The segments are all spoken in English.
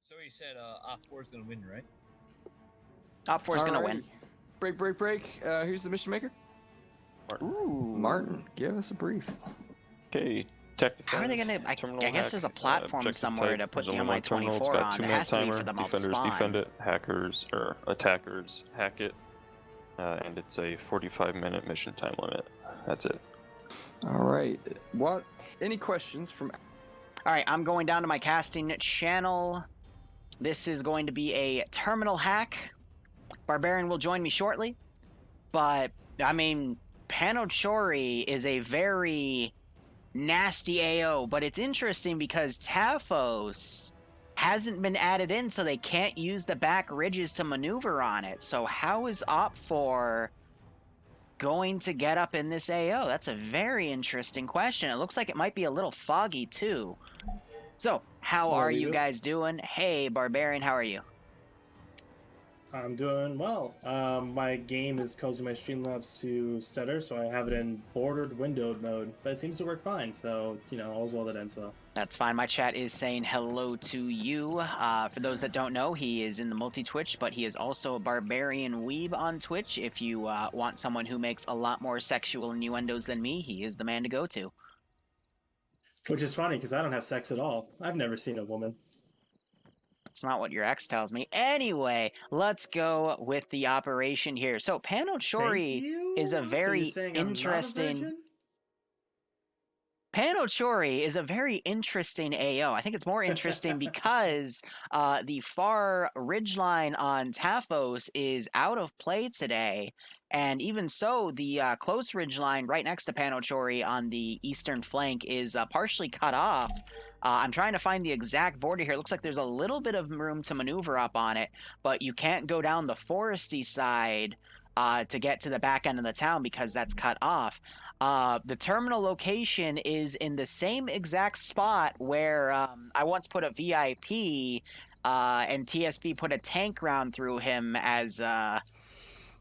So he said OPFOR is going to win, right? OPFOR is going to win. Break. Who's the mission maker? Martin. Ooh. Martin, give us a brief. Okay, tech defense. How are they going to... I guess there's a platform somewhere to put the Mi-24 on. There has to be for them all to Defenders spawn. defend it, attackers hack it, and it's a 45-minute mission time limit. That's it. All right. Any questions from... All right, I'm going down to my casting channel. This is going to be a terminal hack. Barbarian will join me shortly. But, I mean, Panochori is a very nasty AO. But it's interesting because Taphos hasn't been added in, so they can't use the back ridges to maneuver on it. So how is OPFOR going to get up in this AO? That's a very interesting question. It looks like it might be a little foggy, too. So, how are you guys doing? Hey, Barbarian, how are you? I'm doing well. My game is causing my Streamlabs to stutter, so I have it in bordered windowed mode, but it seems to work fine, so, all's well that ends well. That's fine. My chat is saying hello to you. For those that don't know, he is in the multi-Twitch, but he is also a Barbarian Weeb on Twitch. If you want someone who makes a lot more sexual innuendos than me, he is the man to go to. Which is funny, because I don't have sex at all. I've never seen a woman. That's not what your ex tells me. Anyway, let's go with the operation here. So, Panochori is a very interesting... Panochori is a very interesting AO. I think it's more interesting because the far ridgeline on Taphos is out of play today. And even so, the close ridgeline right next to Panochori on the eastern flank is partially cut off. I'm trying to find the exact border here. It looks like there's a little bit of room to maneuver up on it, but you can't go down the foresty side to get to the back end of the town because that's cut off. The terminal location is in the same exact spot where I once put a VIP and TSB put a tank round through him as...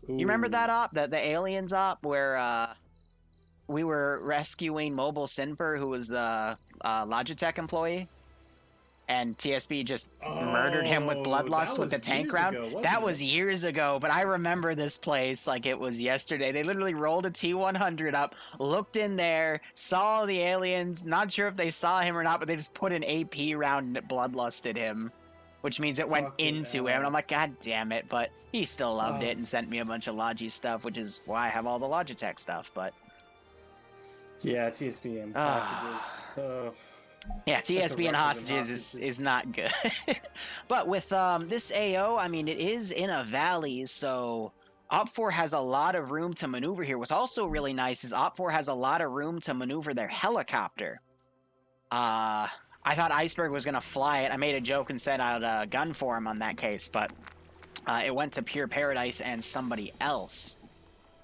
You remember that op? The aliens op where we were rescuing Mobile Sinfer, who was the Logitech employee? And TSB just murdered him with bloodlust with the tank round. That was years ago, but I remember this place like it was yesterday. They literally rolled a T-100 up, looked in there, saw the aliens. Not sure if they saw him or not, but they just put an AP round and bloodlusted him, which means it went into him. And I'm like, God damn it. But he still loved it and sent me a bunch of Logi stuff, which is why I have all the Logitech stuff. But yeah, TSB and hostages. Yeah, TSB and hostages is not good. But with this AO, I mean, it is in a valley, so OPFOR has a lot of room to maneuver here. What's also really nice is OPFOR has a lot of room to maneuver their helicopter. I thought Iceberg was going to fly it. I made a joke and said I'd gun for him on that case, but it went to Pure Paradise and somebody else,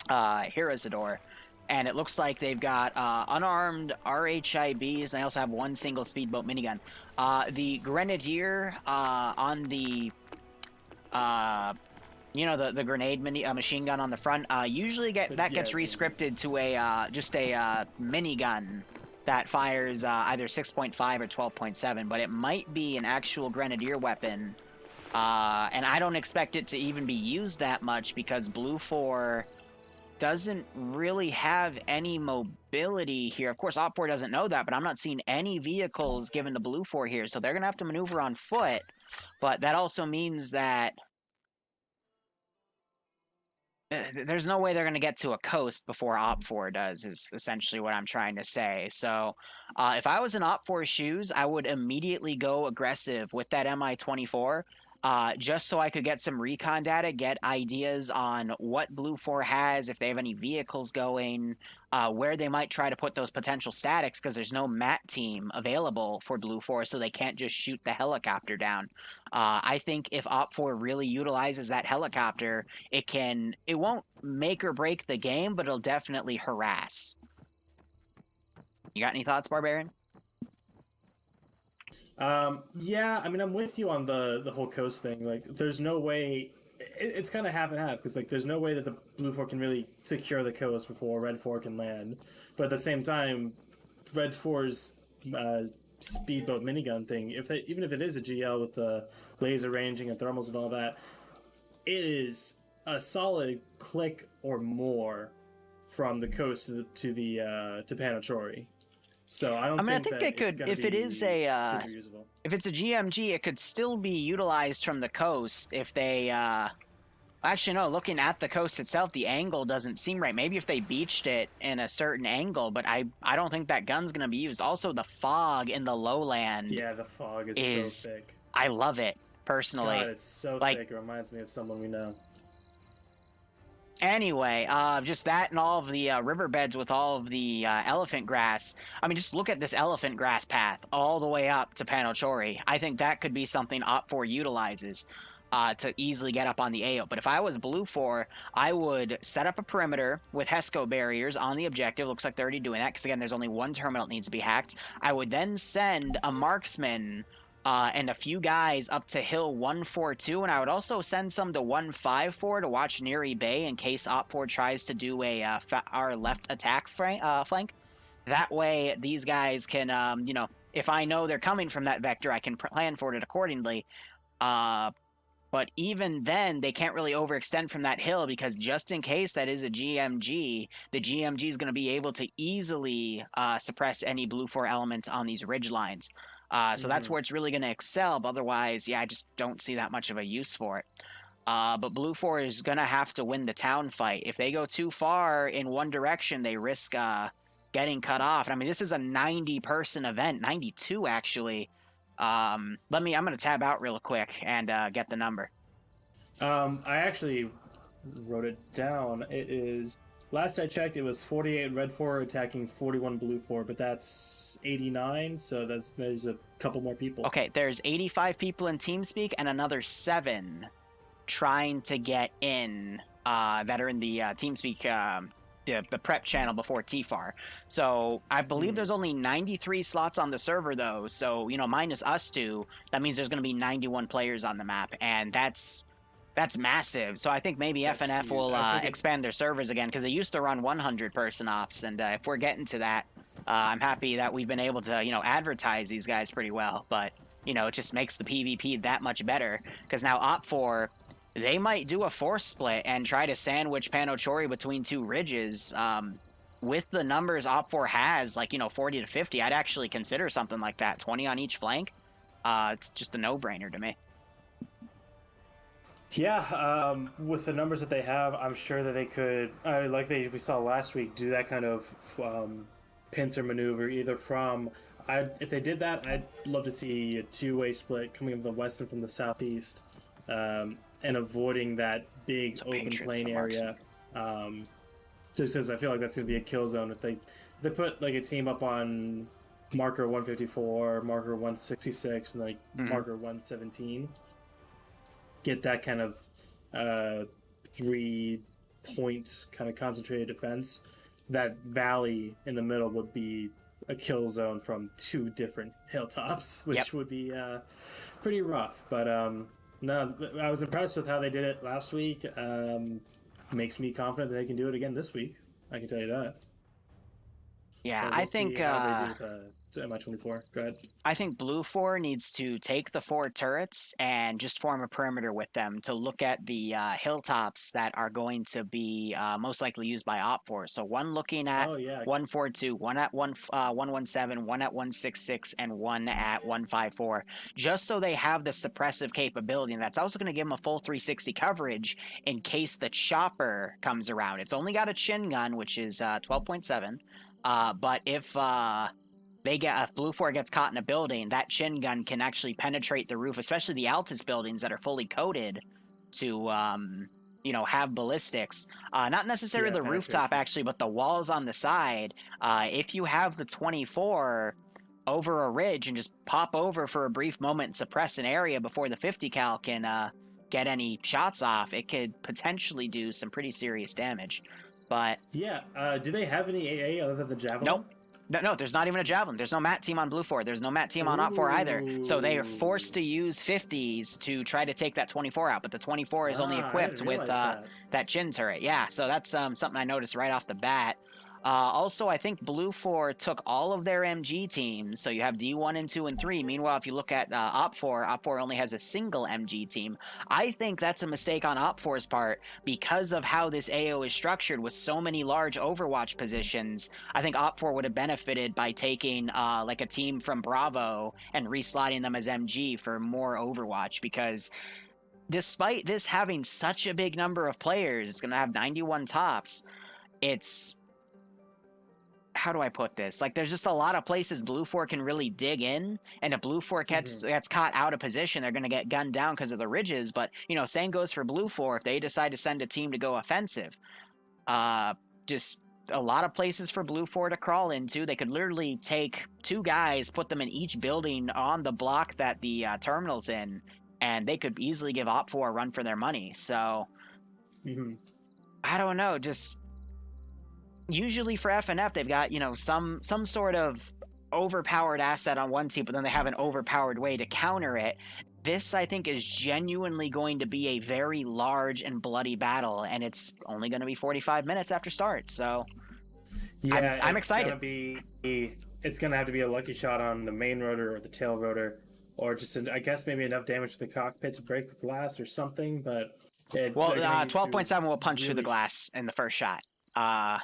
Herosador. And it looks like they've got unarmed RHIBs, and they also have one single speedboat minigun. The Grenadier on the, the grenade machine gun on the front, usually gets rescripted to a just a minigun that fires either 6.5 or 12.7, but it might be an actual Grenadier weapon. And I don't expect it to even be used that much because BLUFOR doesn't really have any mobility here. Of course, OPFOR doesn't know that, but I'm not seeing any vehicles given to BLUFOR here, so they're going to have to maneuver on foot. But that also means that there's no way they're going to get to a coast before OPFOR does, is essentially what I'm trying to say. So if I was in OPFOR's shoes, I would immediately go aggressive with that Mi-24. Just so I could get some recon data, get ideas on what BLUFOR has, if they have any vehicles going, where they might try to put those potential statics, because there's no MAT team available for BLUFOR, so they can't just shoot the helicopter down. I think if OPFOR really utilizes that helicopter, it won't make or break the game, but it'll definitely harass. You got any thoughts, Barbarian? Yeah, I mean, I'm with you on the whole coast thing. Like, there's no way... It's kind of half and half, because, like, there's no way that the BLUFOR can really secure the coast before Red 4 can land. But at the same time, Red 4's speedboat minigun thing, even if it is a GL with the laser ranging and thermals and all that, it is a solid click or more from the coast to Panochori. So I don't. I mean, think I think that it could, it's gonna if it be is a, super usable. if it's a GMG, it could still be utilized from the coast if they, actually, no, looking at the coast itself, the angle doesn't seem right. Maybe if they beached it in a certain angle, but I don't think that gun's going to be used. Also, the fog in the lowland. Yeah, the fog is so thick. I love it, personally. God, it's so Like, thick. It reminds me of someone we know. Anyway, just that and all of the riverbeds with all of the elephant grass. I mean, just look at this elephant grass path all the way up to Panochori. I think that could be something OPFOR utilizes to easily get up on the AO. But if I was BLUFOR, I would set up a perimeter with HESCO barriers on the objective. Looks like they're already doing that because, again, there's only one terminal that needs to be hacked. I would then send a marksman and a few guys up to Hill 142, and I would also send some to 154 to watch Neri Bay in case OPFOR tries to do our left attack flank. That way, these guys can, you know, if I know they're coming from that vector, I can plan for it accordingly. But even then, they can't really overextend from that hill because just in case that is a GMG, the GMG is going to be able to easily suppress any BLUFOR elements on these ridge lines. So that's where it's really going to excel. But otherwise, yeah, I just don't see that much of a use for it. But BLUFOR is going to have to win the town fight. If they go too far in one direction, they risk getting cut off. And I mean, this is a 90-person event, 92 actually. I'm going to tab out real quick and get the number. I actually wrote it down. It is, last I checked, it was 48 red 4 attacking 41 blue 4, but that's 89, so there's a couple more people. Okay, there's 85 people in TeamSpeak and another 7 trying to get in that are in the TeamSpeak the prep channel before TFAR. So I believe there's only 93 slots on the server though. So, you know, minus us two, that means there's going to be 91 players on the map, and that's massive. So I think maybe That's FNF huge. will I think expand their servers again because they used to run 100-person offs, and if we're getting to that, I'm happy that we've been able to, you know, advertise these guys pretty well. But, you know, it just makes the PvP that much better because now OPFOR, they might do a force split and try to sandwich Panochori between two ridges. With the numbers OPFOR has, like, you know, 40 to 50, I'd actually consider something like that, 20 on each flank. It's just a no-brainer to me. Yeah, with the numbers that they have, I'm sure that they could, we saw last week, do that kind of pincer maneuver either from. If they did that, I'd love to see a two-way split coming from the west and from the southeast. And avoiding that big open plain area, just because I feel like that's going to be a kill zone. If they put like a team up on marker 154, marker 166, and like marker 117, get that kind of 3-point kind of concentrated defense. That valley in the middle would be a kill zone from 2 different hilltops, which would be pretty rough. But no, I was impressed with how they did it last week. Makes me confident that they can do it again this week. I can tell you that. Yeah, We'll I think see how they do with MI-24. Go ahead. I think BLUFOR needs to take the 4 turrets and just form a perimeter with them to look at the hilltops that are going to be most likely used by OPFOR. So one looking at 142, one at 117, one at 166, and one at 154, just so they have the suppressive capability. And that's also going to give them a full 360 coverage in case the chopper comes around. It's only got a chin gun, which is 12.7. But if BLUFOR gets caught in a building, that chin gun can actually penetrate the roof, especially the Altus buildings that are fully coated to, you know, have ballistics. Not necessarily the rooftop, actually, but the walls on the side. If you have the 24 over a ridge and just pop over for a brief moment and suppress an area before the 50 cal can get any shots off, it could potentially do some pretty serious damage. But yeah, do they have any AA other than the Javelin? Nope. No, there's not even a Javelin. There's no MAT team on BLUFOR. There's no MAT team on OPFOR either. So they are forced to use 50s to try to take that 24 out. But the 24 is only equipped with that chin turret. Yeah, so that's something I noticed right off the bat. Also, I think BLUFOR took all of their MG teams, so you have D1 and 2 and 3. Meanwhile, if you look at OPFOR only has a single MG team. I think that's a mistake on OPFOR's part because of how this AO is structured with so many large Overwatch positions. I think OPFOR would have benefited by taking like a team from Bravo and reslotting them as MG for more Overwatch, because despite this having such a big number of players, it's going to have 91 tops. It's, how do I put this? Like, there's just a lot of places BLUFOR can really dig in, and if BLUFOR gets caught out of position, they're going to get gunned down because of the ridges. But, you know, same goes for BLUFOR if they decide to send a team to go offensive. Just a lot of places for BLUFOR to crawl into. They could literally take 2 guys, put them in each building on the block that the terminal's in, and they could easily give OPFOR a run for their money. So, I don't know, just... Usually for FNF, they've got, you know, some sort of overpowered asset on one team, but then they have an overpowered way to counter it. This, I think, is genuinely going to be a very large and bloody battle, and it's only going to be 45 minutes after start. So, yeah, I'm excited. It's going to have to be a lucky shot on the main rotor or the tail rotor, or just, I guess, maybe enough damage to the cockpit to break the glass or something. But 12.7 will punch through the glass in the first shot. But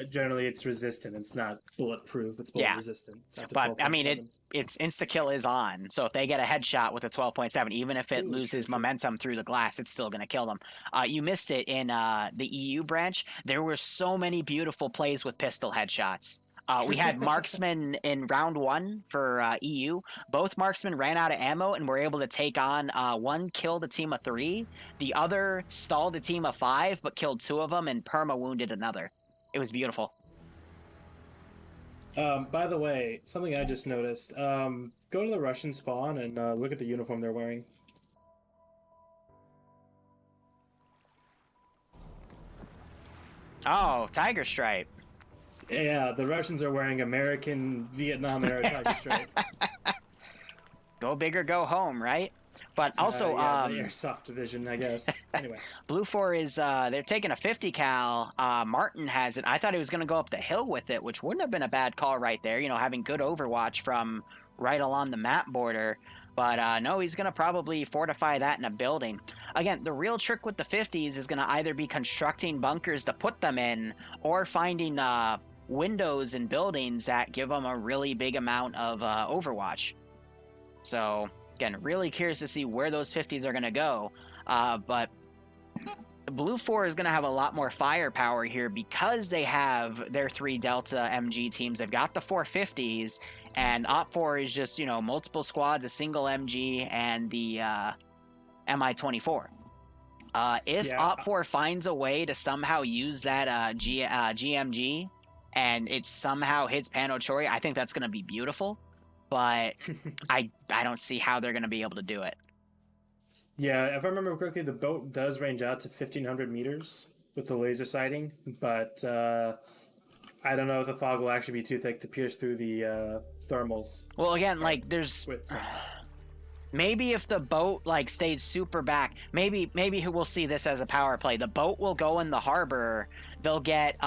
generally it's resistant. It's not bulletproof. It's bullet resistant. But I mean, it's insta kill is on. So if they get a headshot with a 12.7, even if it loses momentum through the glass, it's still going to kill them. You missed it in the EU branch. There were so many beautiful plays with pistol headshots. We had marksmen in round 1 for EU. Both marksmen ran out of ammo and were able to take on one killed a team of 3. The other stalled a team of 5, but killed 2 of them and perma wounded another. It was beautiful. By the way, something I just noticed. Go to the Russian spawn and look at the uniform they're wearing. Oh, Tiger Stripe. Yeah, the Russians are wearing American Vietnam-era Tiger Stripe. Go big or go home, right? But also, the airsoft division, I guess. Anyway, BLUFOR is they're taking a 50 cal. Martin has it. I thought he was going to go up the hill with it, which wouldn't have been a bad call right there. You know, having good Overwatch from right along the map border. But no, he's going to probably fortify that in a building. Again, the real trick with the 50s is going to either be constructing bunkers to put them in, or finding windows in buildings that give them a really big amount of Overwatch. So, again, really curious to see where those 50s are going to go. But BLUFOR is going to have a lot more firepower here because they have their 3 Delta MG teams. They've got the 450s, and OPFOR is just, you know, multiple squads, a single MG, and the MI-24. If OPFOR finds a way to somehow use that GMG, and it somehow hits Panochori, I think that's going to be beautiful. But I don't see how they're going to be able to do it. Yeah, if I remember correctly, the boat does range out to 1,500 meters with the laser sighting, but I don't know if the fog will actually be too thick to pierce through the thermals. Well, again, like, there's... Maybe if the boat, like, stayed super back, maybe we'll see this as a power play. The boat will go in the harbor. They'll get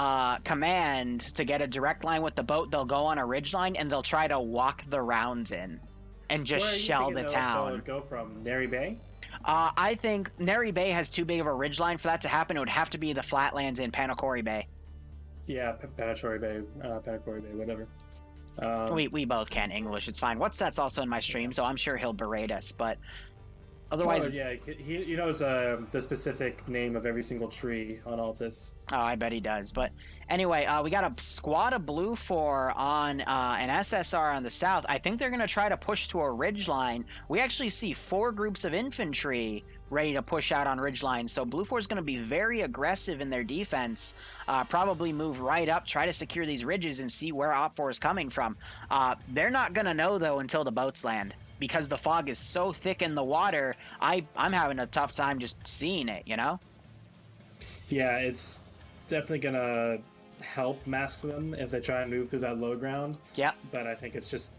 command to get a direct line with the boat. They'll go on a ridge line, and they'll try to walk the rounds in and just shell the town. Would go from Neri Bay? I think Neri Bay has too big of a ridge line for that to happen. It would have to be the flatlands in Panochori Bay. Yeah, Panochori Bay, whatever. We both can English. It's fine. What's that's also in my stream, so I'm sure he'll berate us. But otherwise, he knows the specific name of every single tree on Altus. Oh, I bet he does. But anyway, we got a squad of BLUFOR on an SSR on the south. I think they're going to try to push to a ridge line. We actually see 4 groups of infantry ready to push out on ridgeline. So BLUFOR is going to be very aggressive in their defense, probably move right up, try to secure these ridges and see where OPFOR is coming from. They're not going to know, though, until the boats land, because the fog is so thick in the water. I'm having a tough time just seeing it, you know? Yeah, it's definitely going to help mask them if they try and move through that low ground. Yeah. But I think it's just,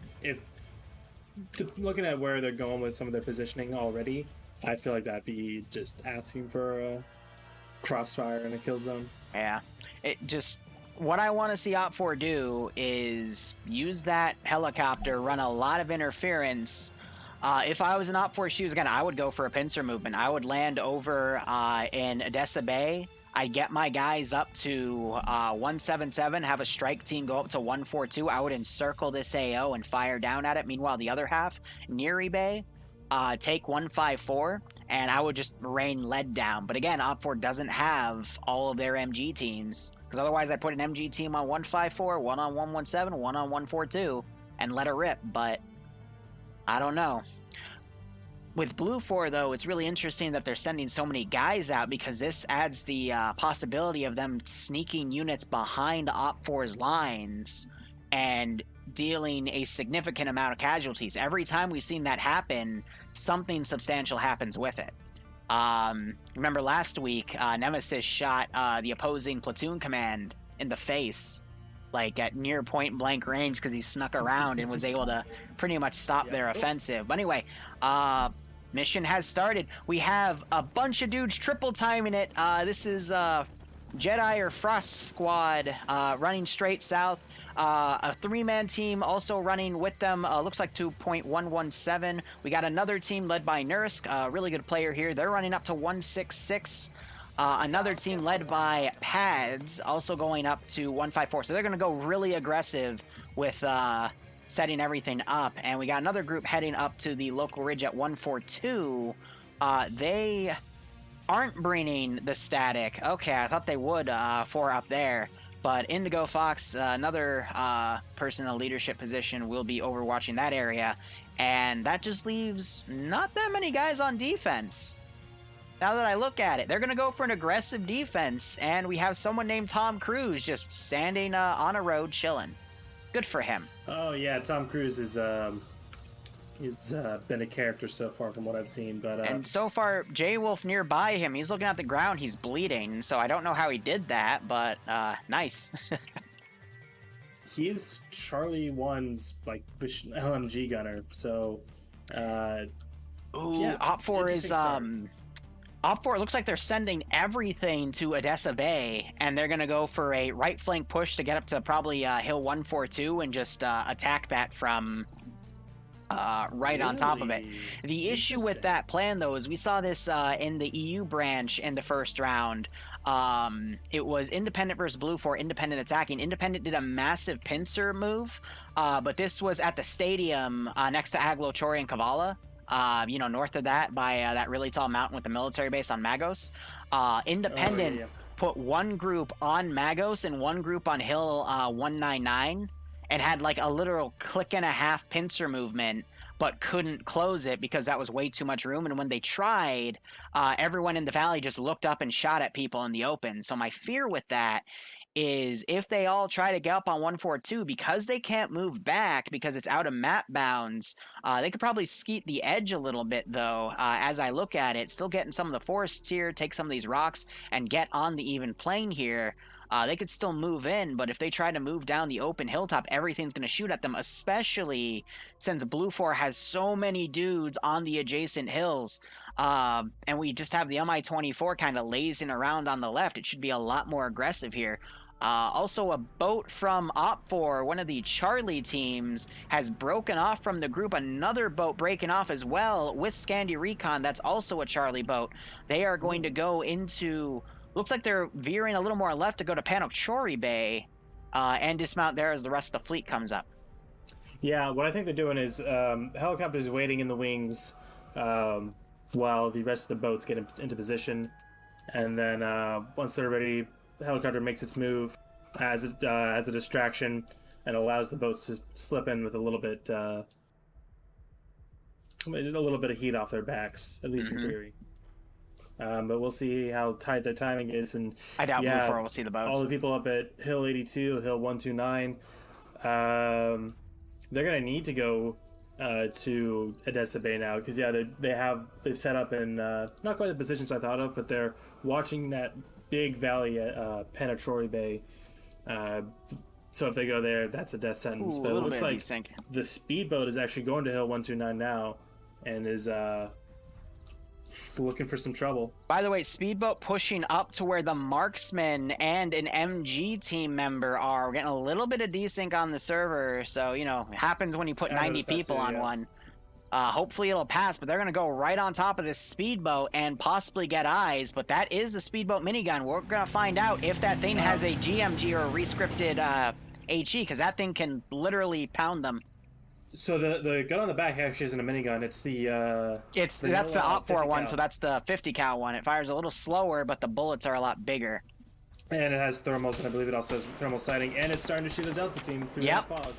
looking at where they're going with some of their positioning already, I feel like that'd be just asking for a crossfire and a kill zone. Yeah. It just what I want to see OPFOR do is use that helicopter, run a lot of interference. If I was an OPFOR shoes again, I would go for a pincer movement. I would land over in Odessa Bay. I'd get my guys up to 177, have a strike team go up to 142. I would encircle this AO and fire down at it. Meanwhile, the other half, Neary Bay, take 154, and I would just rain lead down. But again, OPFOR doesn't have all of their MG teams, because otherwise I'd put an MG team on 154, one on 117, one on 142, and let it rip. But I don't know. With BLUFOR, though, it's really interesting that they're sending so many guys out, because this adds the possibility of them sneaking units behind OPFOR's lines and dealing a significant amount of casualties. Every time we've seen that happen, something substantial happens with it. Remember last week, Nemesis shot the opposing platoon command in the face, like at near point blank range, because he snuck around and was able to pretty much stop their offensive. But anyway, mission has started. We have a bunch of dudes triple timing it. This is Jedi or Frost Squad running straight south. A 3-man team also running with them. Looks like 2.117. We got another team led by Nursk, a really good player here. They're running up to 166. Another team led by Pads, also going up to 154. So they're going to go really aggressive with setting everything up. And we got another group heading up to the local ridge at 142. They aren't bringing the static. Okay, I thought they would for up there. But Indigo Fox, another person in a leadership position, will be overwatching that area. And that just leaves not that many guys on defense. Now that I look at it, they're going to go for an aggressive defense, and we have someone named Tom Cruise just standing on a road chilling. Good for him. Oh yeah, Tom Cruise is been a character so far from what I've seen, but and so far, J Wolf nearby him, he's looking at the ground, he's bleeding, so I don't know how he did that, but nice. He's Charlie 1's like LMG gunner, so Ooh, yeah, OPFOR is OPFOR, it looks like they're sending everything to Odessa Bay, and they're going to go for a right flank push to get up to probably Hill 142 and just attack that from right on top of it. The issue with that plan, though, is we saw this in the EU branch in the first round. It was Independent versus BLUFOR, Independent attacking. Independent did a massive pincer move, but this was at the stadium next to Aglachori and Kavala. North of that by that really tall mountain with the military base on Magos. Independent put one group on Magos and one group on Hill 199 and had like a literal click and a half pincer movement, but couldn't close it because that was way too much room. And when they tried, everyone in the valley just looked up and shot at people in the open. So my fear with that is if they all try to get up on 142, because they can't move back because it's out of map bounds, they could probably skeet the edge a little bit, though, as I look at it. Still getting some of the forests here, take some of these rocks, and get on the even plane here. They could still move in, but if they try to move down the open hilltop, everything's going to shoot at them, especially since BLUFOR has so many dudes on the adjacent hills. And we just have the Mi-24 kind of lazing around on the left. It should be a lot more aggressive here. Also, a boat from OPFOR, one of the Charlie teams, has broken off from the group. Another boat breaking off as well with Scandi Recon. That's also a Charlie boat. They are going to go into... Looks like they're veering a little more left to go to Panochori Bay and dismount there as the rest of the fleet comes up. Yeah, what I think they're doing is helicopters waiting in the wings while the rest of the boats get into position. And then once they're ready, the helicopter makes its move as a distraction and allows the boats to slip in with a little bit of heat off their backs, at least in theory. But we'll see how tight their timing is. And I doubt BLUFOR will see the boats. All the people up at Hill 82, Hill 129, they're going to need to go to Odessa Bay now because they've set up in not quite the positions I thought of, but they're watching that big valley at Panochori Bay. So if they go there, that's a death sentence. Ooh, but it looks like desync. the speedboat is actually going to Hill 129 now, and is looking for some trouble. By the way, speedboat pushing up to where the marksman and an MG team member are. We're getting a little bit of desync on the server, so, you know, it happens when you put I 90 noticed that people too, on yeah. one. Hopefully it'll pass, but they're going to go right on top of this speedboat and possibly get eyes, but that is the speedboat minigun. We're going to find out if that thing has a GMG or a rescripted HE, because that thing can literally pound them. So the gun on the back actually isn't a minigun. It's That's the OPFOR one, so that's the 50 cal one. It fires a little slower, but the bullets are a lot bigger. And it has thermals, and I believe it also has thermal sighting, and it's starting to shoot a Delta team through Yep. the fog.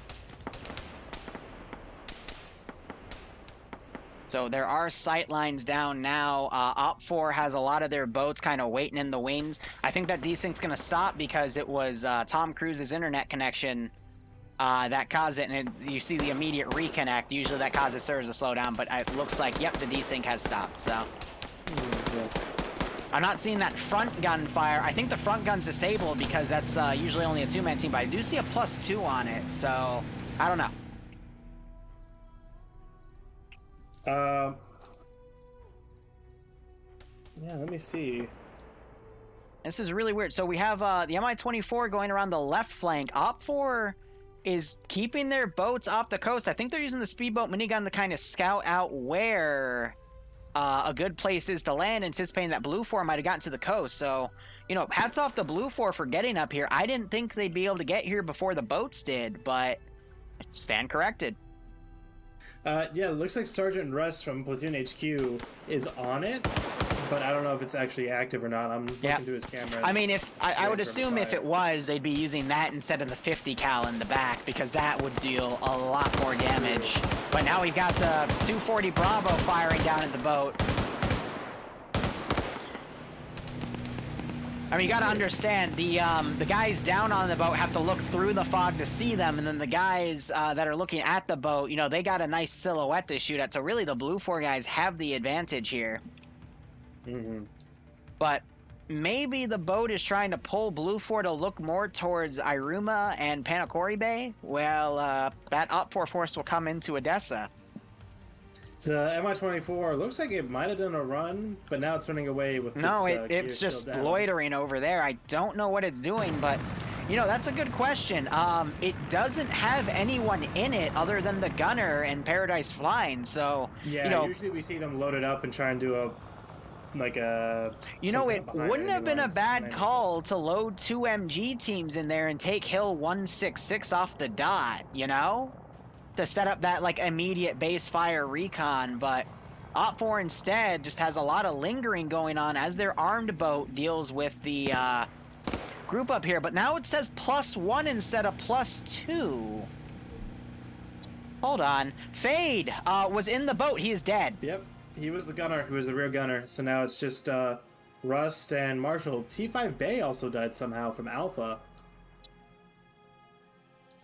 So there are sight lines down now. OPFOR has a lot of their boats kind of waiting in the wings. I think that desync's going to stop because it was Tom Cruise's internet connection that caused it, and you see the immediate reconnect. Usually that causes servers to slow down, but it looks like, yep, the desync has stopped. So I'm not seeing that front gun fire. I think the front gun's disabled because that's usually only a two-man team, but I do see a +2 on it, so I don't know. Yeah, let me see. This is really weird. So we have the Mi-24 going around the left flank. OPFOR is keeping their boats off the coast. I think they're using the speedboat minigun to kind of scout out where a good place is to land, anticipating that BLUFOR might have gotten to the coast. So, you know, hats off to BLUFOR for getting up here. I didn't think they'd be able to get here before the boats did, but stand corrected. Yeah, it looks like Sergeant Russ from Platoon HQ is on it, but I don't know if it's actually active or not. I'm looking through his camera. I mean, if I would from assume if fire. it was, they'd be using that instead of the 50 cal in the back, because that would deal a lot more damage. But now we've got the 240 Bravo firing down at the boat. I mean, you gotta understand, the guys down on the boat have to look through the fog to see them, and then the guys that are looking at the boat, you know, they got a nice silhouette to shoot at, so really the BLUFOR guys have the advantage here. Mm-hmm. But maybe the boat is trying to pull BLUFOR to look more towards Iruma and Panochori Bay. Well, that OPFOR force will come into Odessa. The Mi-24 looks like it might have done a run, but now it's running away with No, its, it's gears just still down. loitering over there. I don't know what it's doing, but, you know, that's a good question. It doesn't have anyone in it other than the gunner and Paradise Flying, so, Yeah, you know, usually we see them loaded up and try and do you know, it wouldn't have been a bad call to load 2 MG teams in there and take Hill 166 off the dot, you know? To set up that, like, immediate base fire recon, but OPFOR instead just has a lot of lingering going on as their armed boat deals with the group up here. But now it says +1 instead of +2. Hold on. Fade was in the boat. He is dead. Yep, he was the gunner. He was the rear gunner. So now it's just Rust and Marshall. T5 Bay also died somehow from Alpha.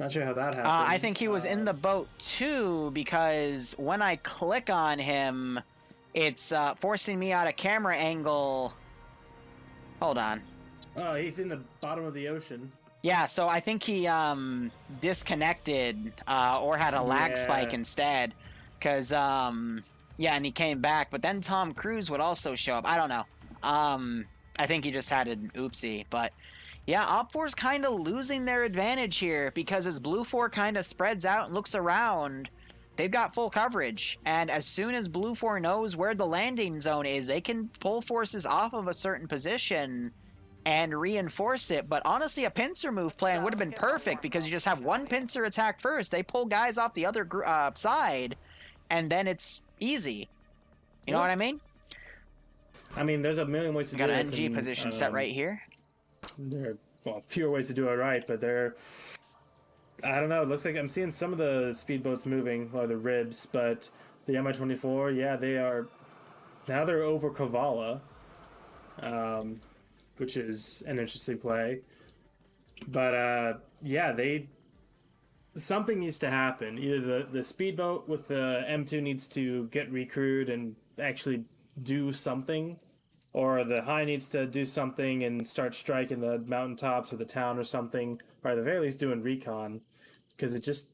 Not sure how that happened. I think he was in the boat too, because when I click on him, it's forcing me out of camera angle. Hold on. Oh, he's in the bottom of the ocean. Yeah, so I think he disconnected or had a lag spike instead. Because, yeah, and he came back. But then Tom Cruise would also show up. I don't know. I think he just had an oopsie. But, yeah, OPFOR's kind of losing their advantage here. Because as BLUFOR kind of spreads out and looks around, they've got full coverage. And as soon as BLUFOR knows where the landing zone is, they can pull forces off of a certain position and reinforce it. But honestly, a pincer move plan would have been perfect, because you just have one pincer attack first. They pull guys off the other side, and then it's easy. You know what I mean? I mean, there's a million ways to do Got it. an NG position set right here. There are fewer ways to do it right, but I don't know. It looks like I'm seeing some of the speedboats moving, or the ribs, but the Mi-24, yeah, they're over Kavala, which is an interesting play. But yeah, something needs to happen. Either the speedboat with the M2 needs to get recrewed and actually do something, or the high needs to do something and start striking the mountaintops or the town or something, or at the very least doing recon, because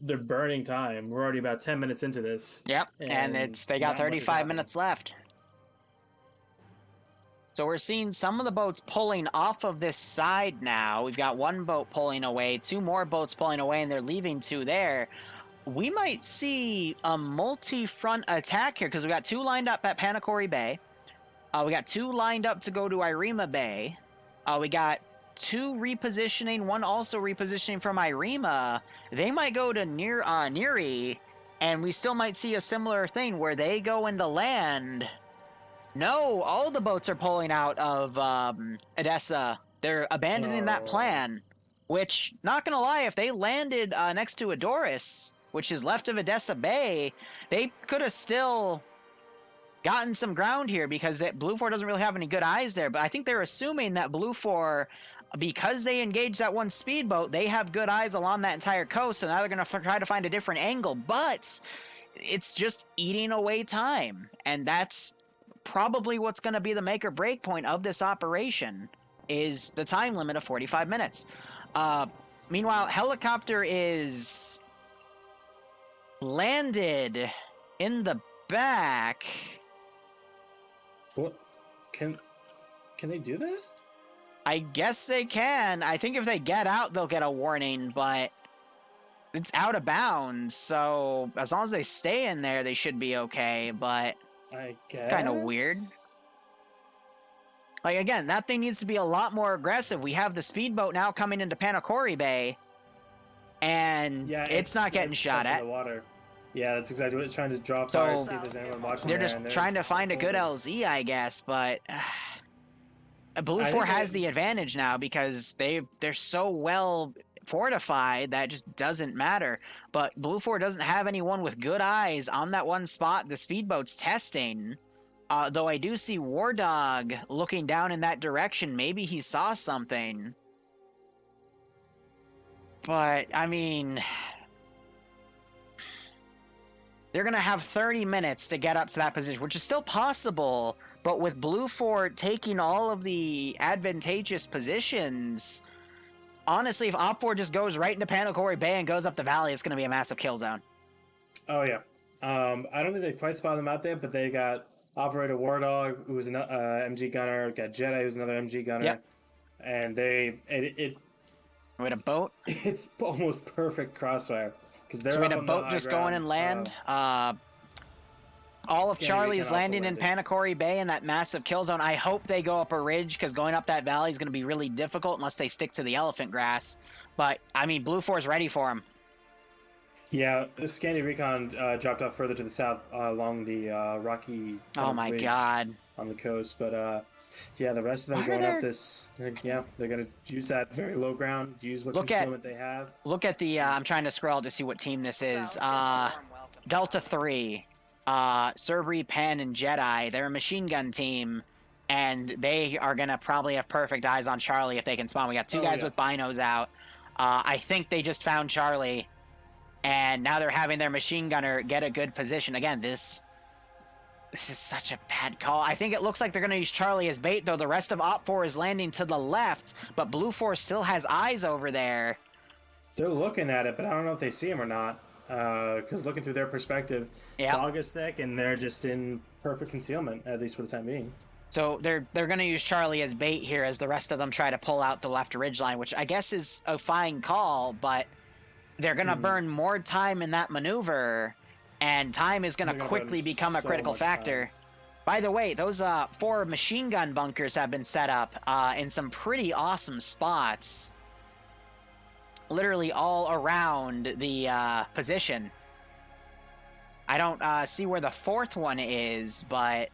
they're burning time. We're already about 10 minutes into this. Yep, and they got 35 minutes left. So we're seeing some of the boats pulling off of this side now. We've got one boat pulling away, two more boats pulling away, and they're leaving two there. We might see a multi-front attack here because we got two lined up at Panochori Bay. We got two lined up to go to Arma Bay. We got two repositioning, one also repositioning from Arma. They might go to Neri, and we still might see a similar thing where they go into land. No, all the boats are pulling out of Edessa. They're abandoning that plan, which, not gonna lie, if they landed next to Adoris, which is left of Edessa Bay, they could have still gotten some ground here because BLUFOR doesn't really have any good eyes there. But I think they're assuming that BLUFOR, because they engaged that one speedboat, they have good eyes along that entire coast, so now they're going to try to find a different angle. But it's just eating away time, and that's probably what's going to be the make or break point of this operation, is the time limit of 45 minutes. Meanwhile, helicopter is landed in the back. What? Can they do that? I guess they can. I think if they get out, they'll get a warning, but it's out of bounds, so as long as they stay in there, they should be okay, but I guess. it's kind of weird. Like, again, that thing needs to be a lot more aggressive. We have the speedboat now coming into Panochori Bay, and it's not getting shot at. The water. Yeah, that's exactly what it's trying to draw So, fire, see if there's anyone watching They're there, just and trying to find a good LZ, I guess, but BLUFOR has the advantage now because they're so well fortified that it just doesn't matter. But BLUFOR doesn't have anyone with good eyes on that one spot the speedboat's testing. Though I do see War Dog looking down in that direction. Maybe he saw something. But, I mean, they're going to have 30 minutes to get up to that position, which is still possible. But with BLUFOR taking all of the advantageous positions, honestly, if OPFOR just goes right into Panochori Bay and goes up the valley, it's going to be a massive kill zone. Oh, yeah. I don't think they quite spotted them out there, but they got Operator War Dog, who was an MG gunner, got Jedi, who's another MG gunner. Yep. And We had a boat. it's almost perfect crossfire. So we had a boat just going and land. All of Charlie is landing in Panochori Bay in that massive kill zone. I hope they go up a ridge, because going up that valley is going to be really difficult unless they stick to the elephant grass. But, I mean, BLUFOR's ready for them. Yeah, Scandi Recon dropped off further to the south along the rocky ridge God. On the coast. But, yeah, the rest of them going up this... Yeah, they're going to use that very low ground, use what concealment they have. Look at the... I'm trying to scroll to see what team this is. Delta 3. Cerbri, Pen, and Jedi. They're a machine gun team, and they are going to probably have perfect eyes on Charlie if they can spawn. We got two guys with binos out. I think they just found Charlie, and now they're having their machine gunner get a good position. Again, this is such a bad call. I think it looks like they're going to use Charlie as bait, though the rest of OPFOR is landing to the left, but BLUFOR still has eyes over there. They're looking at it, but I don't know if they see him or not. Because looking through their perspective, fog is thick, and they're just in perfect concealment, at least for the time being. So they're going to use Charlie as bait here as the rest of them try to pull out the left ridgeline, which I guess is a fine call, but they're going to burn more time in that maneuver, and time is going to quickly become a critical factor. Time. By the way, those 4 machine gun bunkers have been set up in some pretty awesome spots. Literally all around the position. I don't see where the 4th one is, but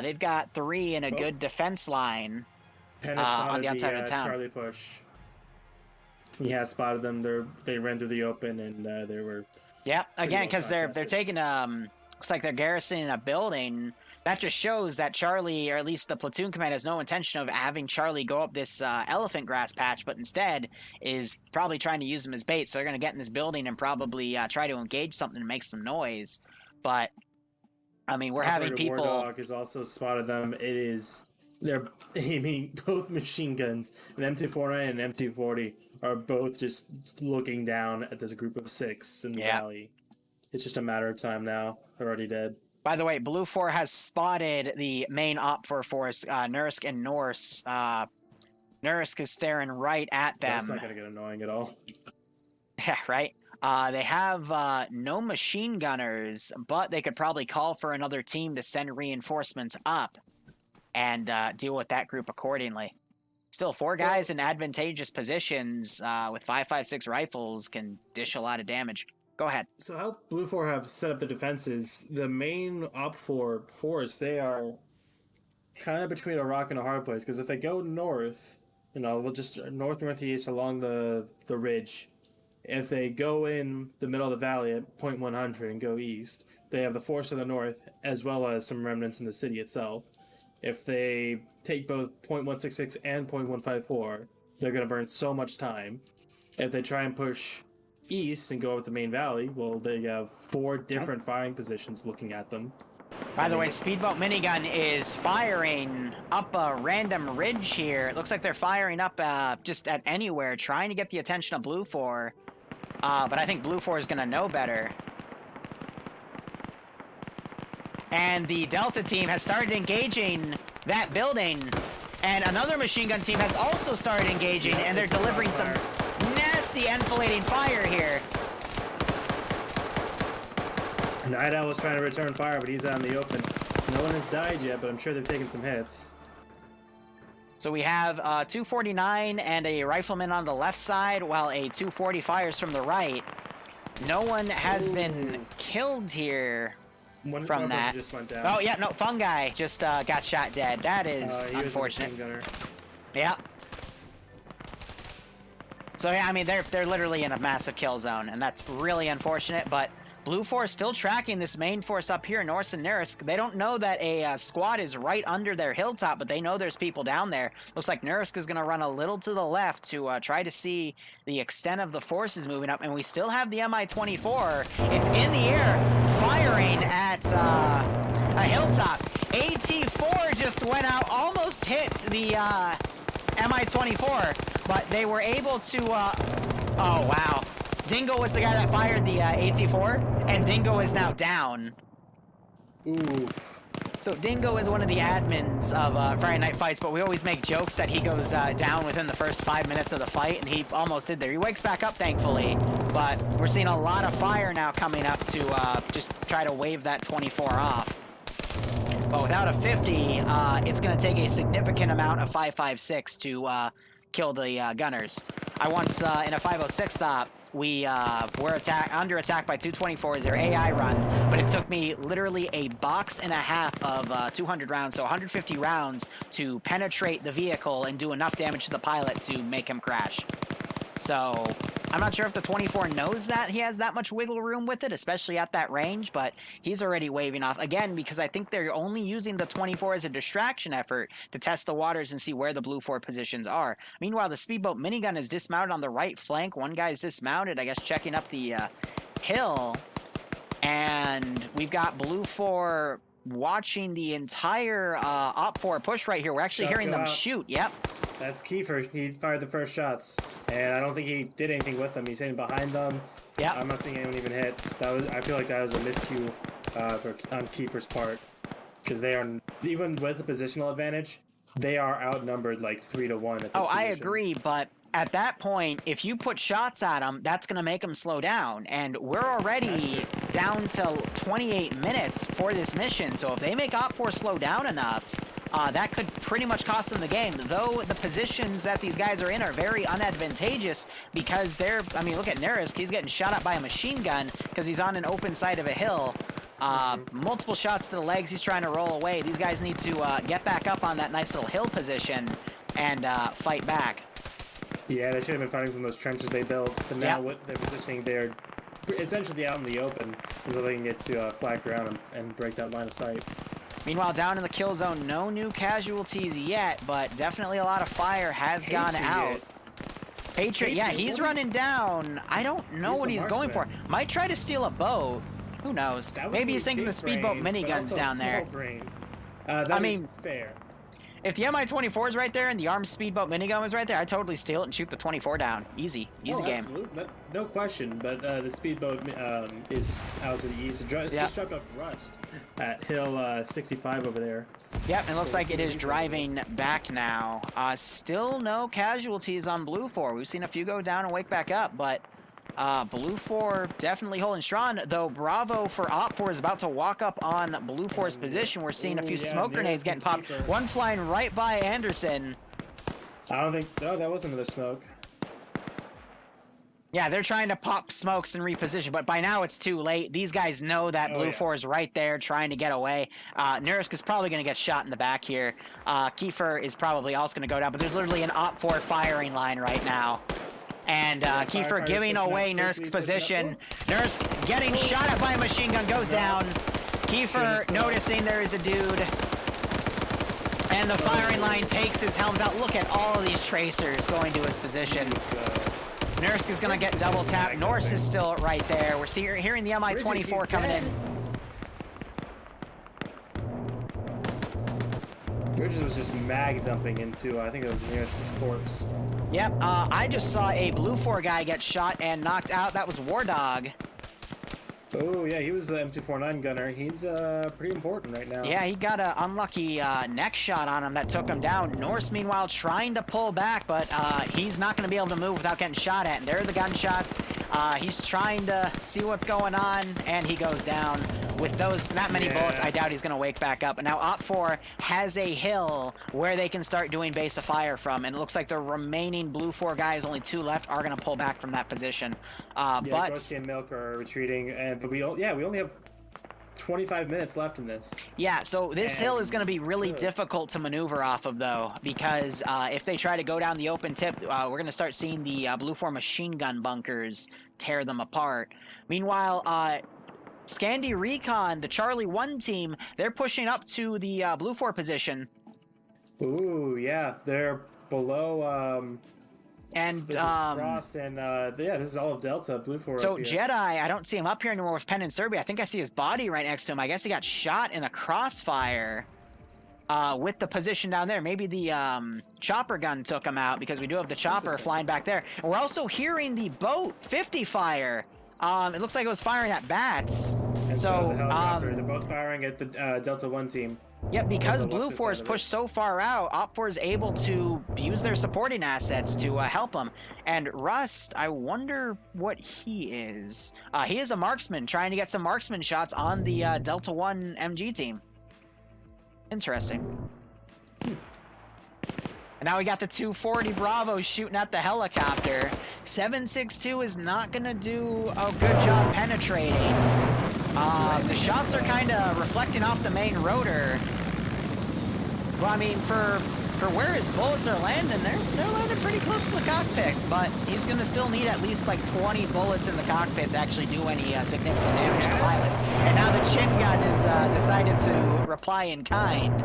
they've got 3 in a good defense line on the outside of town. Charlie push. He has spotted them. They ran through the open, and they were. Yeah, again, because they're taking looks like they're garrisoning a building. That just shows that Charlie, or at least the platoon command, has no intention of having Charlie go up this elephant grass patch, but instead is probably trying to use them as bait. So they're going to get in this building and probably try to engage something and make some noise. But, I mean, we're having people... War Dog has also spotted them. They're aiming both machine guns. An M249 and an M240 are both just looking down at this group of 6 in the valley. It's just a matter of time now. They're already dead. By the way, BLUFOR has spotted the main OPFOR force, Nursk and Norse. Nursk is staring right at them. That's not going to get annoying at all. Yeah, right? They have no machine gunners, but they could probably call for another team to send reinforcements up and deal with that group accordingly. Still, 4 guys in advantageous positions with 5.56 rifles can dish a lot of damage. Go ahead. So how BLUFOR have set up the defenses, the main OPFOR force, they are kind of between a rock and a hard place, because if they go north, they'll just northeast along the ridge. If they go in the middle of the valley at point 100 and go east, they have the force of the north as well as some remnants in the city itself. If they take both point 166 and point 154, they're going to burn so much time. If they try and push east and go up the main valley, well, they have 4 different firing positions looking at them. By the way, Speedboat Minigun is firing up a random ridge here. It looks like they're firing up just at anywhere, trying to get the attention of BLUFOR. But I think BLUFOR is going to know better. And the Delta team has started engaging that building. And another machine gun team has also started engaging, and they're delivering some nasty enfilading fire here. Night Owl was trying to return fire, but he's out in the open. No one has died yet, but I'm sure they've taken some hits. So we have 249 and a rifleman on the left side, while a 240 fires from the right. No one has been killed here from that. Just went down. Oh, yeah, no, Fungi just got shot dead. That is unfortunate. Yeah. So, yeah, I mean, they're literally in a massive kill zone, and that's really unfortunate, but BLUFOR is still tracking this main force up here in Norse and Nursk. They don't know that a squad is right under their hilltop, but they know there's people down there. Looks like Nursk is going to run a little to the left to try to see the extent of the forces moving up, and we still have the Mi-24. It's in the air, firing at a hilltop. AT-4 just went out, almost hit the Mi-24, but they were able to... oh, wow. Dingo was the guy that fired the AT-4, and Dingo is now down. Ooh. So Dingo is one of the admins of Friday Night Fights, but we always make jokes that he goes down within the first 5 minutes of the fight, and he almost did there. He wakes back up, thankfully, but we're seeing a lot of fire now coming up to just try to wave that 24 off. But without a 50, it's going to take a significant amount of 5.56 to kill the gunners. I once, in a 5.06 stop, we were under attack by 224s, their AI run, but it took me literally a box and a half of 200 rounds, so 150 rounds to penetrate the vehicle and do enough damage to the pilot to make him crash. So I'm not sure if the 24 knows that he has that much wiggle room with it, especially at that range, but he's already waving off. Again, because I think they're only using the 24 as a distraction effort to test the waters and see where the BLUFOR positions are. Meanwhile, the Speedboat Minigun is dismounted on the right flank. One guy's dismounted, I guess, checking up the hill. And we've got BLUFOR watching the entire OPFOR push right here. We're actually hearing them shoot. Yep. That's Kiefer. He fired the first shots, and I don't think he did anything with them. He's sitting behind them. Yeah. I'm not seeing anyone even hit. I feel like that was a miscue on Kiefer's part, because they are, even with a positional advantage, they are outnumbered like 3-1 at this position. I agree, but at that point, if you put shots at them, that's going to make them slow down. And we're already down to 28 minutes for this mission. So if they make OPFOR slow down enough, that could pretty much cost them the game. Though the positions that these guys are in are very unadvantageous because they're... I mean, look at Nurisk. He's getting shot at by a machine gun because he's on an open side of a hill. Multiple shots to the legs. He's trying to roll away. These guys need to get back up on that nice little hill position and fight back. Yeah, they should have been fighting from those trenches they built. But now with their positioning, they're essentially out in the open until they can get to flat ground and break that line of sight. Meanwhile, down in the kill zone, no new casualties yet, but definitely a lot of fire has gone out. Patriot, yeah, he's running down. I don't know what he's going for. Might try to steal a boat. Who knows? Maybe he's thinking the speedboat miniguns down there. I mean, fair. if the Mi-24 is right there and the armed speedboat minigun was right there, I'd totally steal it and shoot the 24 down. Easy game. Absolutely. No question. But the speedboat is out to the east. It just dropped off Rust at Hill 65 over there. Yep, it looks like it is driving back now. Still no casualties on BLUFOR. We've seen a few go down and wake back up, but BLUFOR definitely holding strong, though Bravo for OPFOR is about to walk up on BLUFOR's position. We're seeing a few smoke grenades getting popped. One flying right by Anderson. I don't think... No, that was another smoke. Yeah, they're trying to pop smokes and reposition, but by now it's too late. These guys know that BLUFOR is right there trying to get away. Nursk is probably going to get shot in the back here. Kiefer is probably also going to go down, but there's literally an OPFOR firing line right now. And Kiefer giving away Nursk's position. Nursk getting shot at by a machine gun, goes down. Kiefer noticing there is a dude. And the firing line takes his helmet out. Look at all of these tracers going to his position. Nursk is going to get double tapped. Norse is still right there. We're hearing the Mi-24 coming in. Bridges was just mag dumping into, I think it was Nursk's corpse. Yep, I just saw a BLUFOR guy get shot and knocked out. That was War Dog. Oh, yeah, he was the M249 gunner. He's pretty important right now. Yeah, he got an unlucky neck shot on him that took him down. Norse, meanwhile, trying to pull back, but he's not going to be able to move without getting shot at. And there are the gunshots. He's trying to see what's going on, and he goes down. With that many bullets, I doubt he's going to wake back up. And now OPFOR has a hill where they can start doing base of fire from, and it looks like the remaining BLUFOR guys, only 2 left, are going to pull back from that position. But Ghosty and Milk are retreating, but we only have 25 minutes left in this. Yeah, so this hill is going to be really difficult to maneuver off of, though, because if they try to go down the open tip, we're going to start seeing the BLUFOR machine gun bunkers tear them apart. Meanwhile, Scandi Recon, the Charlie 1 team, they're pushing up to the BLUFOR position. Ooh, yeah, they're below... And this is Cross and this is all of Delta BLUFOR. So Jedi, I don't see him up here anymore with Penn and Serbia. I think I see his body right next to him. I guess he got shot in a crossfire with the position down there. Maybe the chopper gun took him out, because we do have the chopper flying back there. And we're also hearing the boat 50 fire. It looks like it was firing at bats. And so the helicopter. They're both firing at the Delta 1 team. Yep, because BLUFOR is pushed so far out, OPFOR is able to use their supporting assets to help them. And Rust, I wonder what he is. He is a marksman, trying to get some marksman shots on the Delta 1 MG team. Interesting. And now we got the 240 Bravo shooting at the helicopter. 762 is not going to do a good job penetrating. The shots are kind of reflecting off the main rotor. Well, I mean, for where his bullets are landing, they're landing pretty close to the cockpit, but he's going to still need at least like 20 bullets in the cockpit to actually do any significant damage to pilots. And now the chin gun has decided to reply in kind.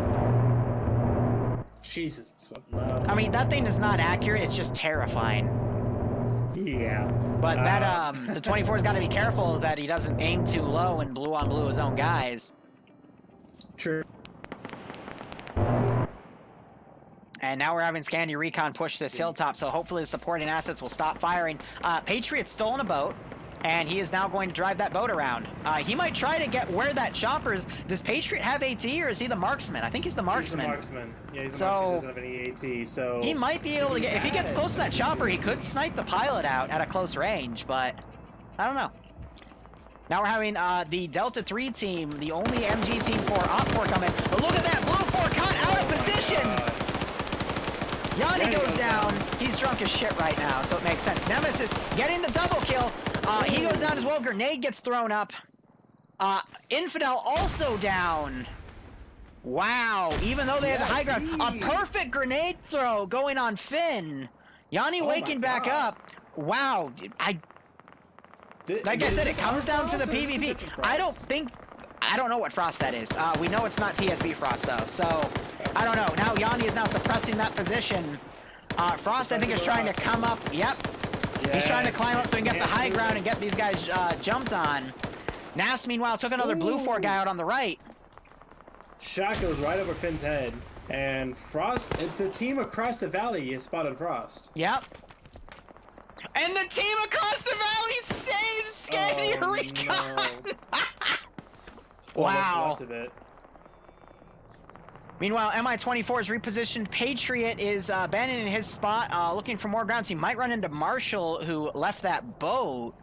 Jesus, it's fucking loud. I mean, that thing is not accurate, it's just terrifying. Yeah. But that the 24's got to be careful that he doesn't aim too low and blue on blue his own guys. True. And now we're having Scandi Recon push this hilltop, so hopefully the supporting assets will stop firing. Patriot's stolen a boat, and he is now going to drive that boat around. He might try to get where that chopper is. Does Patriot have AT, or is he the marksman? I think he's the marksman. He's the marksman. Yeah, he's the marksman. He doesn't have any AT, so... He might be able to get... If he gets close to that chopper, he could snipe the pilot out at a close range, but I don't know. Now we're having the Delta 3 team, the only MG team for OPFOR coming. But look at that, BLUFOR caught out of position! Yanni goes down. He's drunk as shit right now, so it makes sense. Nemesis getting the double kill. He goes down as well. Grenade gets thrown up. Infidel also down. Wow. Even though they had the high ground. A perfect grenade throw going on Finn. Yanni waking back up. Wow. Like I said, it comes down to the PvP. I don't know what Frost that is. We know it's not TSB Frost, though, so I don't know. Now Yanni is now suppressing that position. Frost, I think, is trying to come up. Yep. He's trying to climb up so he can get the high ground and get these guys jumped on. Nas, meanwhile, took another BLUFOR guy out on the right. Shot goes right over Finn's head. And Frost, the team across the valley has spotted Frost. Yep. And the team across the valley saves Scandy Recon! No. What's Wow. left of it. Meanwhile, MI-24's repositioned Patriot is abandoning his spot, looking for more grounds. He might run into Marshall, who left that boat.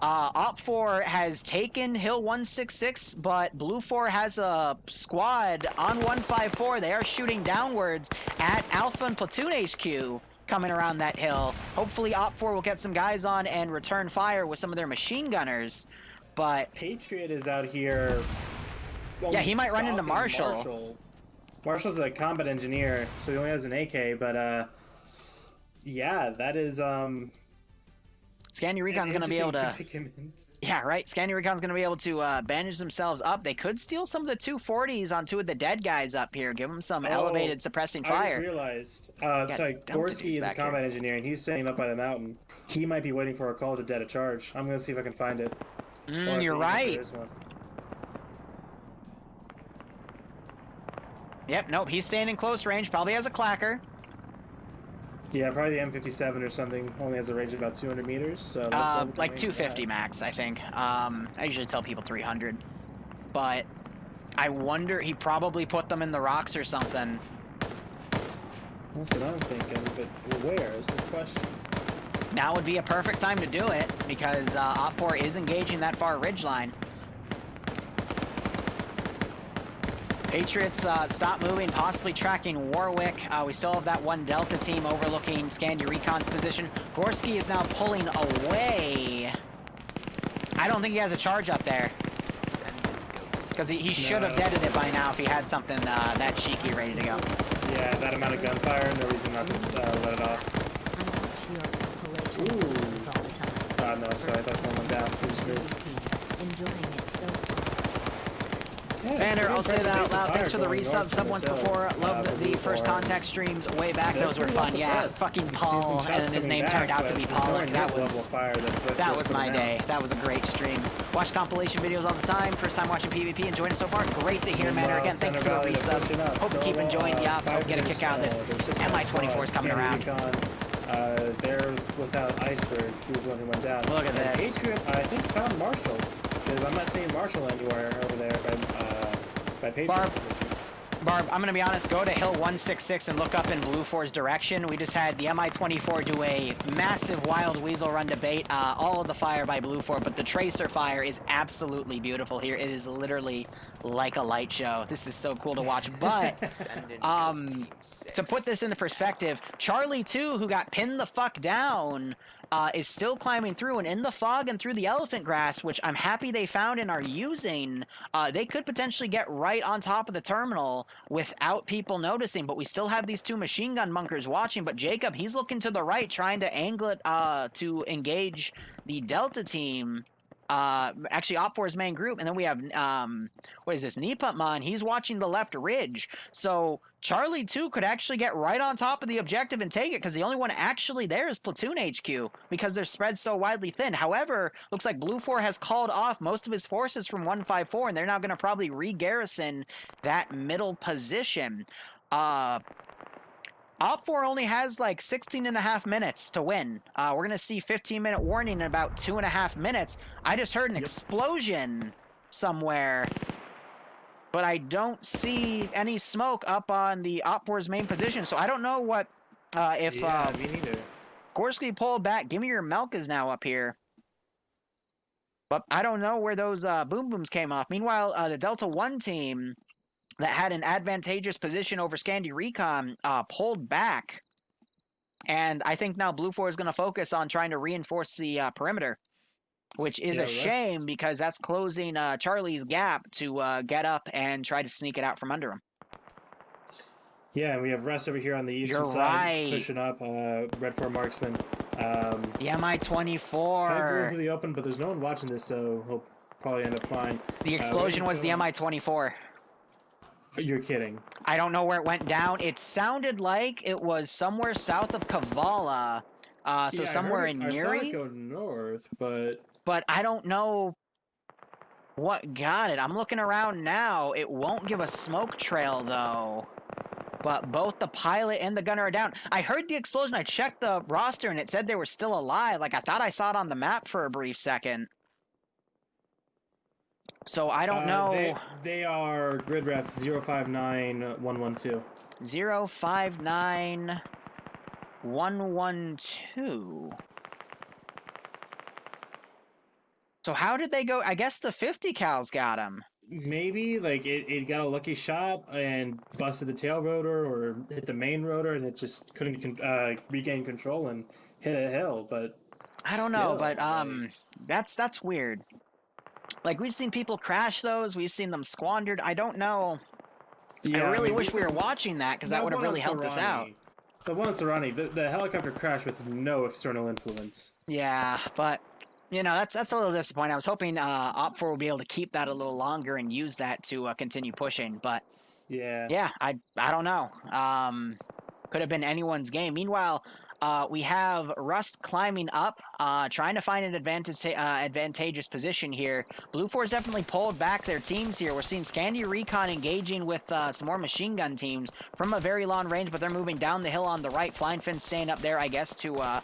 OPFOR has taken Hill 166, but BLUFOR has a squad on 154. They are shooting downwards at Alpha and Platoon HQ coming around that hill. Hopefully OPFOR will get some guys on and return fire with some of their machine gunners. But Patriot is out here. yeah, he might run into stalking Marshall. Marshall's a combat engineer, so he only has an AK, but yeah, that is Scandy Recon's going to be able to... predicament. Yeah, right. Scandy Recon's going to be able to bandage themselves up. They could steal some of the 240s on two of the dead guys up here. Give them some elevated suppressing I fire. just realized. got Sorry, dumped Gorski is a back combat engineer, and he's staying up by the mountain. He might be waiting for a call to dead a charge. I'm going to see if I can find it. Or if You're there right. is one. Yep, nope, he's staying in close range. Probably has a clacker. Yeah, probably the M57 or something. Only has a range of about 200 meters. So most of them can Like range 250 that. max, I think. I usually tell people 300. But I wonder, he probably put them in the rocks or something. That's what I'm thinking, but where is the question? Now would be a perfect time to do it, because OPFOR is engaging that far ridgeline. Patriots stop moving, possibly tracking Warwick. We still have that one Delta team overlooking Scandy Recon's position. Gorski is now pulling away. I don't think he has a charge up there. Because he should have deaded it by now if he had something that cheeky ready to go. Yeah, that amount of gunfire, no reason not to let it off. Ooh. No, sorry, I thought someone went down. Enjoying it so far. Yeah, Banner, pretty I'll say that out impressive loud. fire Thanks for the going resub. north Sub from once this hill, before. Loved the BLUFOR. first contact streams way back. They're Those were pretty well fun. Yeah, suppressed. fucking You can see some Paul, shots and then his coming name back, turned out to but be there's no Pollock. hit That level was fire that was my down. day. That was a great stream. Watch compilation videos all the time. First time watching PvP. Enjoying it so far. Great to hear, Manor. Again, thank you for the resub. Hope you keep enjoying the ops. Hope you get a kick out of this. MI-24 is coming around. They're without Iceberg, who was the one who went down. Look at And this. Patriot, I think, found Marshall. Because I'm not seeing Marshall anywhere over there by Patriot. Barb. position. Barb, I'm going to be honest, go to Hill 166 and look up in BLUFOR's direction. We just had the MI-24 do a massive Wild Weasel run to bait all of the fire by BLUFOR, but the Tracer fire is absolutely beautiful here. It is literally like a light show. This is so cool to watch, but to put this into perspective, Charlie 2, who got pinned the fuck down, is still climbing through, and in the fog and through the elephant grass, which I'm happy they found and are using, they could potentially get right on top of the terminal without people noticing, but we still have these two machine gun bunkers watching. But Jacob, he's looking to the right, trying to angle it to engage the Delta team. Actually, OPFOR's main group, and then we have, what is this, Nipatman, he's watching the left ridge, so Charlie 2 could actually get right on top of the objective and take it, because the only one actually there is Platoon HQ, because they're spread so widely thin. However, looks like BLUFOR has called off most of his forces from 154, and they're now going to probably re-garrison that middle position. OPFOR only has like 16 and a half minutes to win. We're going to see 15-minute warning in about 2.5 minutes. I just heard an explosion somewhere, but I don't see any smoke up on the OPFOR's main position, so I don't know what, if me neither. Gorski pulled back. Give me your milk is now up here. But I don't know where those boom booms came off. Meanwhile, the Delta 1 team that had an advantageous position over Scandy Recon pulled back. And I think now BLUFOR is going to focus on trying to reinforce the perimeter, which is a shame because that's closing Charlie's gap to get up and try to sneak it out from under him. Yeah, and we have Russ over here on the eastern You're side right. pushing up Red 4 Marksman. The Kind of going MI-24. through the open, but there's no one watching this, so he'll probably end up fine. The explosion was the MI-24. You're kidding. I don't know where it went down. It sounded like it was somewhere south of Kavala, so Yeah, somewhere in I saw it Neri. go north, but But I don't know what got it. I'm looking around now. It won't give a smoke trail, though. but both the pilot and the gunner are down. I heard the explosion. I checked the roster, and it said they were still alive. Like, I thought I saw it on the map for a brief second. So I don't know. They are grid ref 059112. 059112. So how did they go? I guess the 50 cals got him. Maybe like it got a lucky shot and busted the tail rotor or hit the main rotor, and it just couldn't regain control and hit a hill. But I don't know, but that's weird. Like, we've seen people crash those, we've seen them squandered. I don't know. Yeah, I really wish we were watching that, because that would have really helped us out. The one in Sarani, the helicopter crashed with no external influence. Yeah, but you know, that's a little disappointing. I was hoping OPFOR would be able to keep that a little longer and use that to continue pushing, but yeah, I don't know. Could have been anyone's game. Meanwhile, we have Rust climbing up, trying to find an advantageous position here. BLUFOR's definitely pulled back their teams here. We're seeing Scandi Recon engaging with some more machine gun teams from a very long range, but they're moving down the hill on the right. Flying Fin staying up there, I guess, to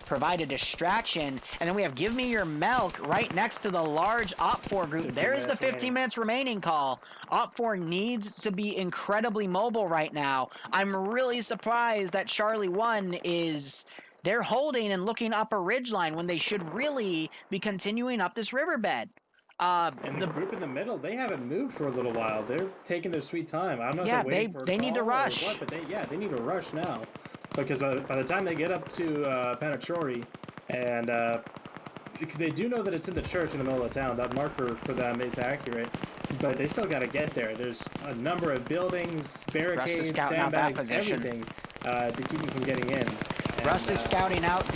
provide a distraction. And then we have Give Me Your Milk right next to the large OPFOR group. There is the 15 minutes remaining call. OPFOR needs to be incredibly mobile right now. I'm really surprised that Charlie 1 is... They're holding and looking up a ridgeline when they should really be continuing up this riverbed. And the group in the middle, they haven't moved for a little while. They're taking their sweet time. I don't know if they're waiting for a they need to call or rush. what, but they need to rush now. Because by the time they get up to Panochori, and they do know that it's in the church in the middle of town, that marker for them is accurate, but they still got to get there. There's a number of buildings, barricades, sandbags, everything to keep them from getting in. Rust is scouting out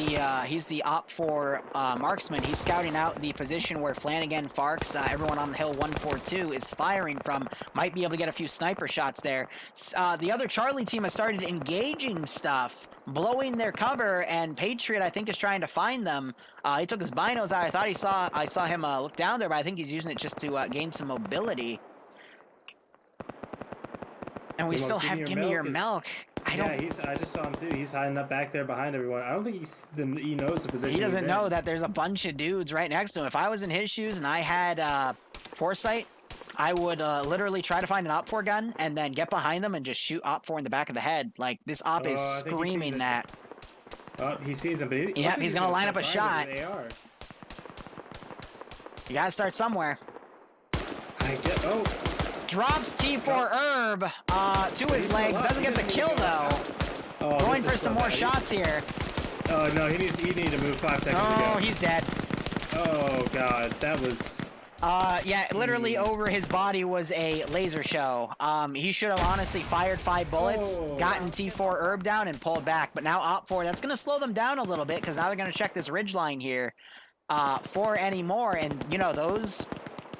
he's the OPFOR marksman. He's scouting out the position where Flanagan, Farks, everyone on the hill 142 is firing from. Might be able to get a few sniper shots there. The other Charlie team has started engaging stuff, blowing their cover, and Patriot, I think, is trying to find them. He took his binos out. I thought I saw him look down there, but I think he's using it just to gain some mobility. And we still have Give Me Your Milk. I just saw him too. He's hiding up back there behind everyone. I don't think he knows the position. He doesn't know that there's a bunch of dudes right next to him. If I was in his shoes and I had foresight, I would literally try to find an OPFOR gun and then get behind them and just shoot OPFOR in the back of the head. Like, this OP is screaming that. Oh, he sees him, but he's gonna line up a shot. You gotta start somewhere. Drops T4 Herb to his legs. Doesn't get the kill, though. Going for some more shots here. Oh, no, he needs to move 5 seconds ago. Oh, he's dead. Oh, God, that was... yeah, literally over his body was a laser show. He should have honestly fired 5 bullets, gotten T4 Herb down, and pulled back. But now OPFOR, that's going to slow them down a little bit, because now they're going to check this ridgeline here for any more. And, you know, those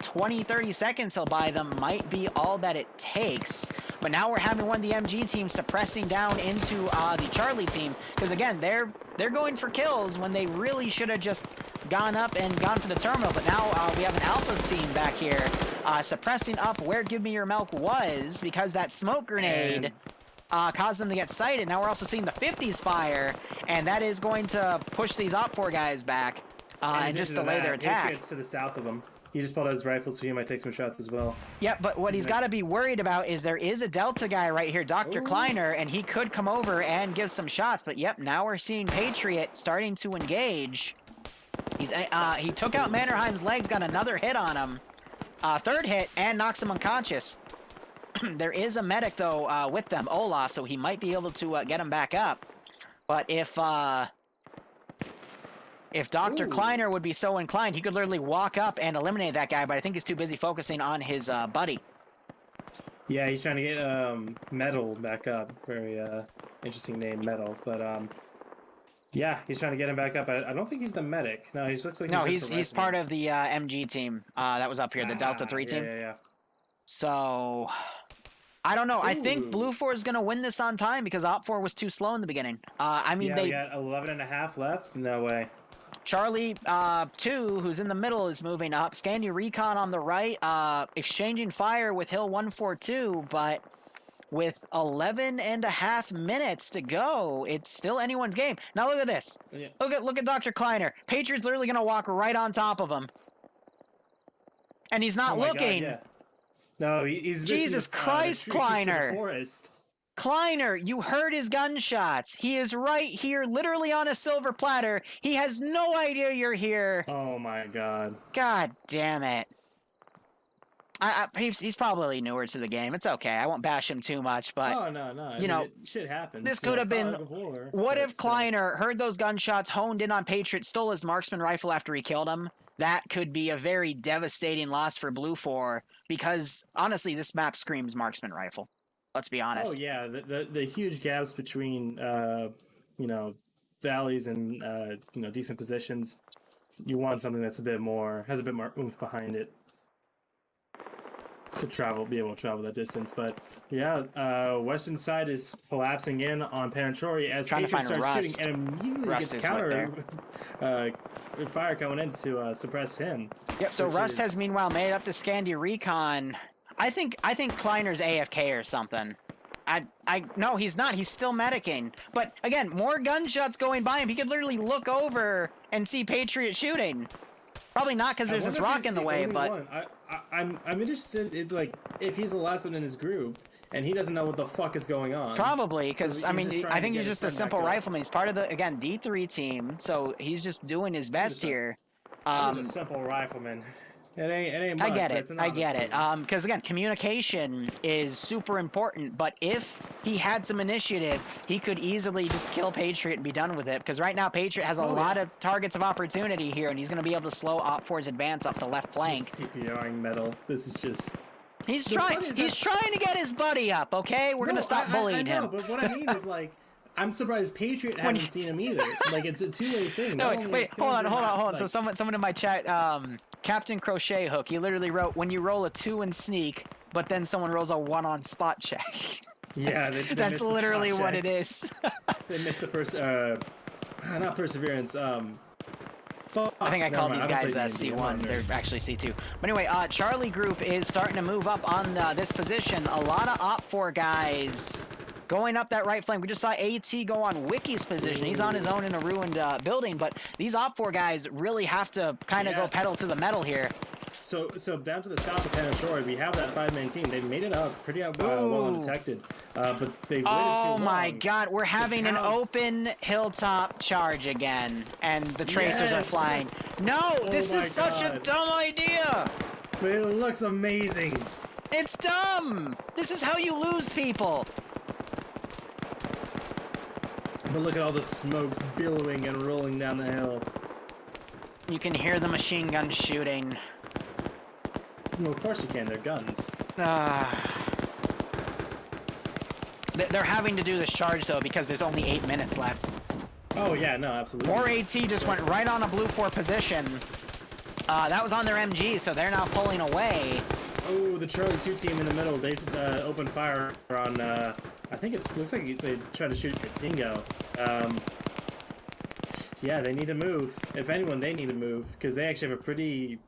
20-30 seconds he'll buy them might be all that it takes. But now we're having one of the MG teams suppressing down into the Charlie team, because again, they're going for kills when they really should have just gone up and gone for the terminal. But now we have an Alpha team back here suppressing up where Give Me Your Milk was, because that smoke grenade caused them to get sighted. Now we're also seeing the 50s fire, and that is going to push these OPFOR guys back and just delay their attack. Patriots to the south of them. He just pulled out his rifle, so he might take some shots as well. Yeah, but what he's got to be worried about is there is a Delta guy right here, Dr. Kleiner, and he could come over and give some shots. But yep, now we're seeing Patriot starting to engage. He took out Mannerheim's legs, got another hit on him. Third hit, and knocks him unconscious. There is a medic, though, with them, Olaf, so he might be able to get him back up. But if Dr. Kleiner would be so inclined, he could literally walk up and eliminate that guy, but I think he's too busy focusing on his buddy. Yeah, he's trying to get Metal back up. Very interesting name, Metal. But yeah, he's trying to get him back up. I don't think he's the medic. No, he looks like he's part of the MG team that was up here, the Delta 3 team. Yeah. So I don't know. I think BLUFOR is going to win this on time because OPFOR was too slow in the beginning. I mean, we got 11 and a half left. No way. Charlie 2, who's in the middle, is moving up. Scandi Recon on the right, exchanging fire with Hill 142, but with 11 and a half minutes to go. It's still anyone's game. Now look at this. Yeah. Look at Dr. Kleiner. Patriot's literally going to walk right on top of him. And he's not Oh my looking. God, yeah. No, he's missing Jesus the Christ, trees for the Kleiner. forest. Kleiner, you heard his gunshots. He is right here, literally on a silver platter. He has no idea you're here. Oh my God. God damn it. He's probably newer to the game. It's okay. I won't bash him too much, but Oh no. I know, mean, shit happens. this You could know, have been. fog of war, What but if Kleiner heard those gunshots, honed in on Patriot, stole his marksman rifle after he killed him? That could be a very devastating loss for BLUFOR because honestly, this map screams marksman rifle. Let's be honest. Oh yeah, the huge gaps between valleys and decent positions. You want something that's has a bit more oomph behind it to be able to travel that distance. But yeah, western side is collapsing in on Panochori as Trying to Patriot find starts Rust. shooting and immediately Rust gets is right counter fire coming in to suppress him. Yep. So which Rust is- has meanwhile made up the Scandia recon. I think Kleiner's AFK or something. No, he's not. He's still medicing. But again, more gunshots going by him. He could literally look over and see Patriot shooting. Probably not because there's this rock in the way, but one. I'm interested in if he's the last one in his group and he doesn't know what the fuck is going on. probably because So he's just trying I to think get he's his just a friend simple back up. rifleman. He's part of the D3 team, so he's just doing his best here. He's a simple rifleman. It ain't much, I get but it. it's an I get it. honest Because again, communication is super important. But if he had some initiative, he could easily just kill Patriot and be done with it. Because right now, Patriot has a lot of targets of opportunity here, and he's going to be able to slow OPFOR's advance up the left flank. Just CPRing metal. This is just. He's The trying. funny is He's trying to get his buddy up. Okay, we're going to stop bullying I know, him. but what I mean is I'm surprised Patriot hasn't seen him either. It's a two-way thing. No, Not only wait, is hold on. Patriot So someone in my chat, Captain Crochet Hook, he literally wrote, when you roll a 2 in sneak, but then someone rolls a 1 on spot check. Yeah, they That's missed the literally spot what check. it is. They missed the not perseverance. Fuck. I think I Never called mind, these don't guys play D&D, I'm C1. not They're there. actually C2. But anyway, Charlie Group is starting to move up on this position. A lot of OPFOR guys going up that right flank. We just saw AT go on Wiki's position. He's on his own in a ruined building, but these OPFOR guys really have to kind of go Yes. pedal to the metal here. So down to the south of Panochori, we have that 5-man team. They made it up pretty well undetected, but they waited too Oh long. my god, we're having an town- open hilltop charge again, and the tracers are Yes. flying. No, this my is such a God. dumb idea. But it looks amazing. It's dumb. This is how you lose people. But look at all the smokes billowing and rolling down the hill. You can hear the machine gun shooting. Well, of course you can. They're guns. They're having to do this charge though because there's only 8 minutes left. Oh yeah, no, absolutely. More AT just went right on a BLUFOR position. That was on their MG, so they're now pulling away. Oh, the Charlie 2 team in the middle. They've opened fire on. I think it looks like they tried to shoot a dingo. Yeah, they need to move. If anyone, they need to move because they actually have a pretty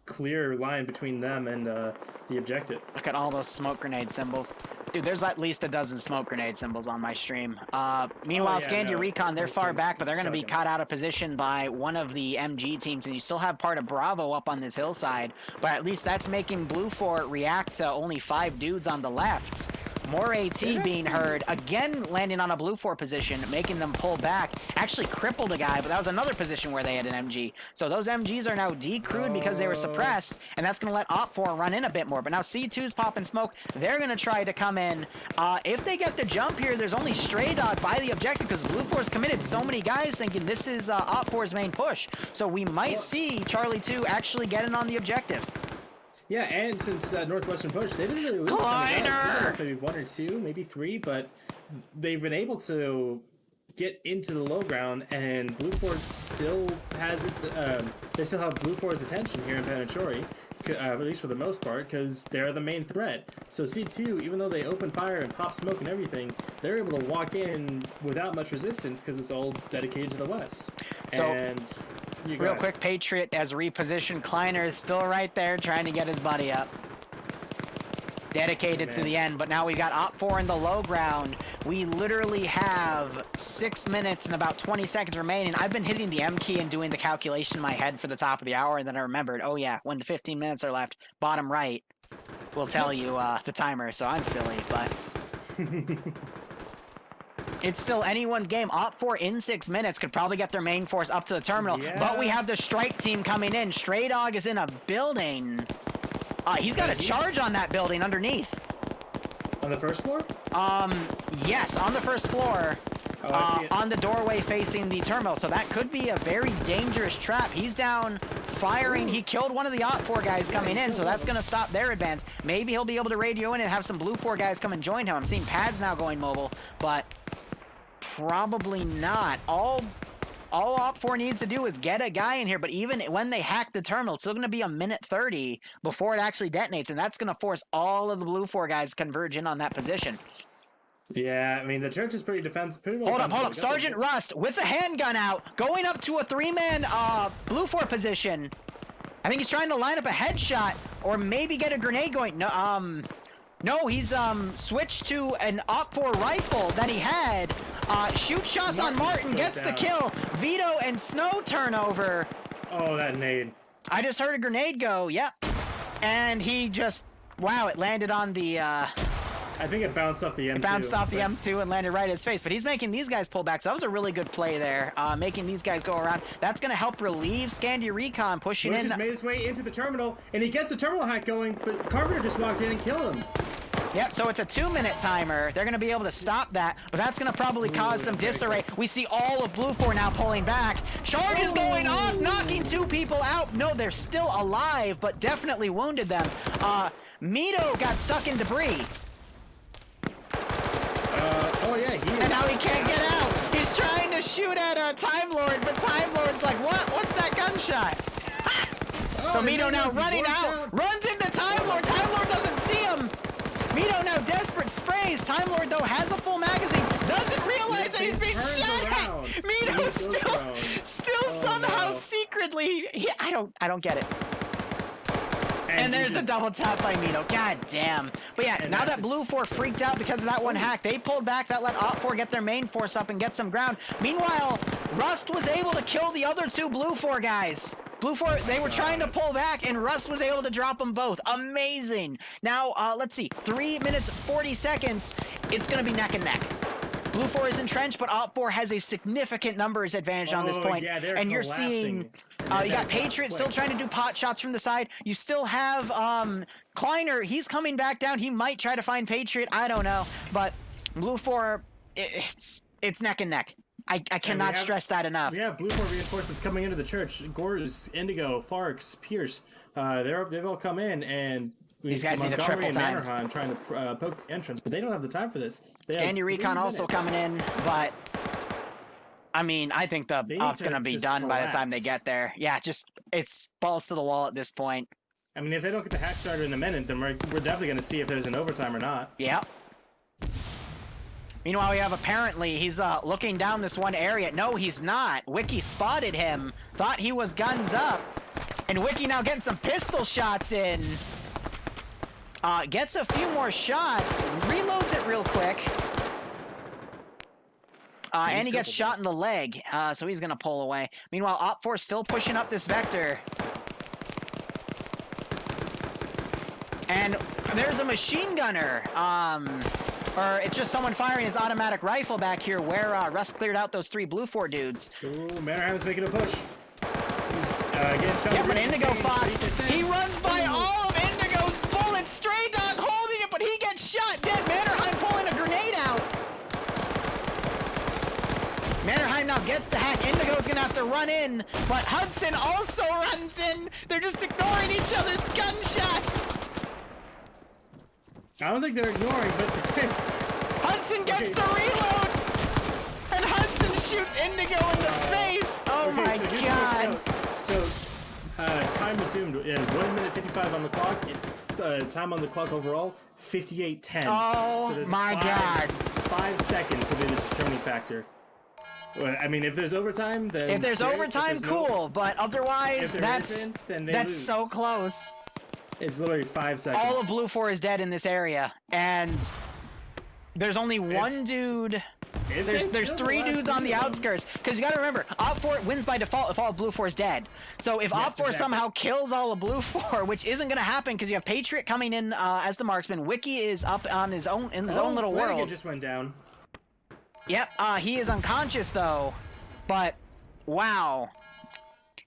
clear line between them and the objective. Look at all those smoke grenade symbols. Dude, there's at least a dozen smoke grenade symbols on my stream. Meanwhile, Oh, yeah, Scandia no. Recon, they're far back, but they're going to be Chugging. caught out of position by one of the MG teams, and you still have part of Bravo up on this hillside, but at least that's making BLUFOR react to only 5 dudes on the left. More AT being heard, again landing on a BLUFOR position, making them pull back. Actually crippled a guy, but that was another position where they had an MG. So those MGs are now decrewed because they were suppressed, and that's going to let OPFOR run in a bit more. But now C2's popping smoke. They're going to try to come in. If they get the jump here, there's only Stray Dog by the objective because BLUFOR's committed so many guys thinking this is OPFOR's main push. So we might see Charlie 2 actually getting on the objective. Yeah, and since Northwestern push, they didn't really lose. Kleiner! Maybe 1 or 2, maybe 3, but they've been able to get into the low ground, and BLUFOR still has it. They still have BLUFOR's attention here in Panochori, at least for the most part, because they're the main threat. So C2, even though they open fire and pop smoke and everything, they're able to walk in without much resistance because it's all dedicated to the west. So, and you go Real ahead. quick, Patriot has repositioned. Kleiner is still right there trying to get his buddy up. dedicated to the end. But now we got OPFOR in the low ground. We literally have 6 minutes and about 20 seconds remaining. I've been hitting the M key and doing the calculation in my head for the top of the hour, and then I remembered, oh yeah, when the 15 minutes are left, bottom right will tell you the timer. So I'm silly, but it's still anyone's game. OPFOR in 6 minutes could probably get their main force up to the terminal, but we have the strike team coming in. Stray Dog is in a building. He's got a charge on that building underneath. On the first floor? Yes, on the first floor. On the doorway facing the terminal. So that could be a very dangerous trap. He's down firing. He killed one of the OPFOR guys coming in, so that's going to stop their advance. Maybe he'll be able to radio in and have some BLUFOR guys come and join him. I'm seeing pads now going mobile, but probably not. All OPFOR needs to do is get a guy in here, but even when they hack the terminal, it's still going to be a minute 30 before it actually detonates, and that's going to force all of the BLUFOR guys to converge in on that position. Yeah, I mean, the church is pretty well Hold up. Sergeant Rust with the handgun out, going up to a 3-man BLUFOR position. I think he's trying to line up a headshot or maybe get a grenade going. No, he's switched to an OPFOR rifle that he had. Shoot shots on Martin, gets the kill. Vito and Snow turnover. Oh, that nade. I just heard a grenade go, yep. And he just, wow, it landed on the... I think it bounced off the M2. It bounced off the M2 and landed right in his face, but he's making these guys pull back, so that was a really good play there, making these guys go around. That's going to help relieve Scandia Recon, pushing in. Just made his way into the terminal, and he gets the terminal hack going, but Carpenter just walked in and killed him. Yep, so it's a 2-minute timer. They're going to be able to stop that, but that's going to probably cause some disarray. We see all of BLUFOR now pulling back. Charge is going off, knocking 2 people out. No, they're still alive, but definitely wounded them. Mito got stuck in debris. Oh yeah, he is. And now he can't get out. He's trying to shoot at Time Lord, but Time Lord's like, what? What's that gunshot? So Mito now running out, runs into Time Lord. Time Lord doesn't see him. Mito now desperate sprays. Time Lord though has a full magazine, doesn't realize that he's being shot at. Mito still somehow secretly. I don't get it. And there's the double tap by Mito. God damn. But yeah, now that BLUFOR freaked out because of that one hack, they pulled back. That let OPFOR get their main force up and get some ground. Meanwhile, Rust was able to kill the other 2 BLUFOR guys. BLUFOR, they were trying to pull back, and Rust was able to drop them both. Amazing. Now, let's see. 3 minutes, 40 seconds. It's going to be neck and neck. BLUFOR is entrenched, but OPFOR has a significant numbers advantage on this point. Yeah, and you're seeing... you got Patriot still trying to do pot shots from the side. You still have Kleiner. He's coming back down. He might try to find Patriot. I don't know. But BLUFOR, it's neck and neck. I cannot stress that enough. We have BLUFOR reinforcements coming into the church. Gores, Indigo, Farks, Pierce. They've all come in, and these guys need a triple time. Mannerheim trying to poke the entrance, but they don't have the time for this. Scandia Recon also coming in, but... I mean, I think the op's going to be done by the time they get there. Yeah, it's balls to the wall at this point. I mean, if they don't get the hack started in a minute, then we're definitely going to see if there's an overtime or not. Yep. Meanwhile, we have apparently, he's looking down this one area. No, he's not. Wiki spotted him, thought he was guns up. And Wiki now getting some pistol shots in. Gets a few more shots, reloads it real quick. And he gets shot in the leg, so he's going to pull away. Meanwhile, OPFOR still pushing up this vector. And there's a machine gunner, or it's just someone firing his automatic rifle back here where Russ cleared out those 3 BLUFOR dudes. Ooh, Mannerheim's making a push. He's getting shot. Yep, but Indigo Fox, he runs by all of Indigo's bullets. Stray Dog holding it, but he gets shot dead. Mannerheim pulling a grenade out. Mannerheim now gets the hack. Indigo's gonna have to run in, but Hudson also runs in. They're just ignoring each other's gunshots. I don't think they're ignoring, but... Hudson gets the reload, and Hudson shoots Indigo in the face. Oh my god. So, time resumed. 1 minute 55 on the clock. Time on the clock overall, 58:10. Oh so my god. 5 seconds will be the determining factor. I mean, if there's overtime, then... If there's overtime, cool, but otherwise, that's so close. It's literally 5 seconds. All of BLUFOR is dead in this area, and there's only one dude. There's 3 dudes on the outskirts. Because you got to remember, OPFOR wins by default if all of BLUFOR is dead. So if OPFOR somehow kills all of BLUFOR, which isn't going to happen because you have Patriot coming in as the marksman, Wiki is up on his own in his own little Flanagan world. just went down. Yep, he is unconscious though. But wow.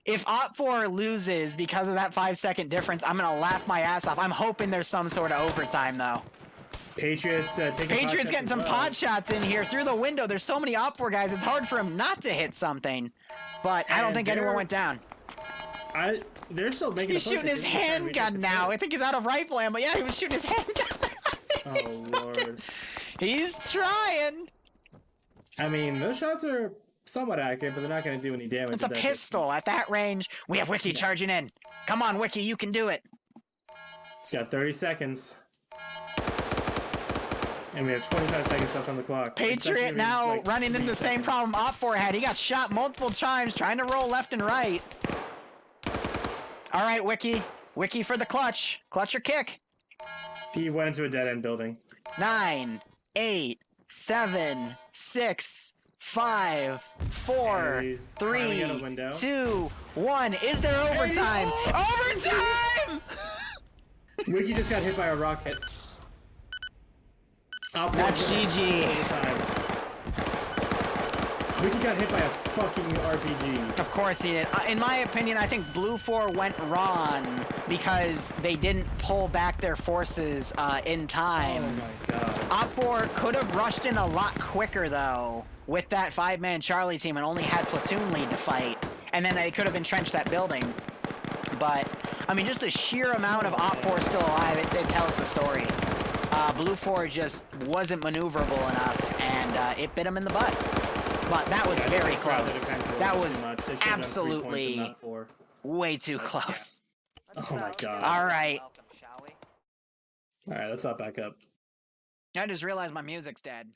If OPFOR loses because of that 5-second difference, I'm gonna laugh my ass off. I'm hoping there's some sort of overtime though. Patriots getting some pot shots in here through the window. There's so many OPFOR guys, it's hard for him not to hit something. But I don't think anyone went down. They're still making. He's shooting his handgun now. I think he's out of rifle ammo. Yeah, he was shooting his handgun. Oh Lord. He's trying. I mean, those shots are somewhat accurate, but they're not going to do any damage. It's a pistol at that range. We have Wiki charging in. Come on, Wiki, you can do it. He's got 30 seconds. And we have 25 seconds left on the clock. Patriot now running into the same problem OPFOR had. He got shot multiple times trying to roll left and right. All right, Wiki. Wiki for the clutch. Clutch or kick. He went into a dead-end building. 9, 8, 7, 6, 5, 4, 3, 2, 1. Is there overtime? Overtime! Wiki just got hit by a rocket. That's GG. Wiki got hit by a fucking RPG. Of course he did. In my opinion, I think BLUFOR went wrong because they didn't pull back their forces in time. Oh my god. OPFOR could have rushed in a lot quicker, though, with that 5-man Charlie team and only had platoon lead to fight. And then they could have entrenched that building. But, I mean, just the sheer amount of OPFOR still alive, it tells the story. BLUFOR just wasn't maneuverable enough, and it bit him in the butt. But that was very close. That was absolutely way too close. Oh my god. All right. Alright, let's not back up. I just realized my music's dead.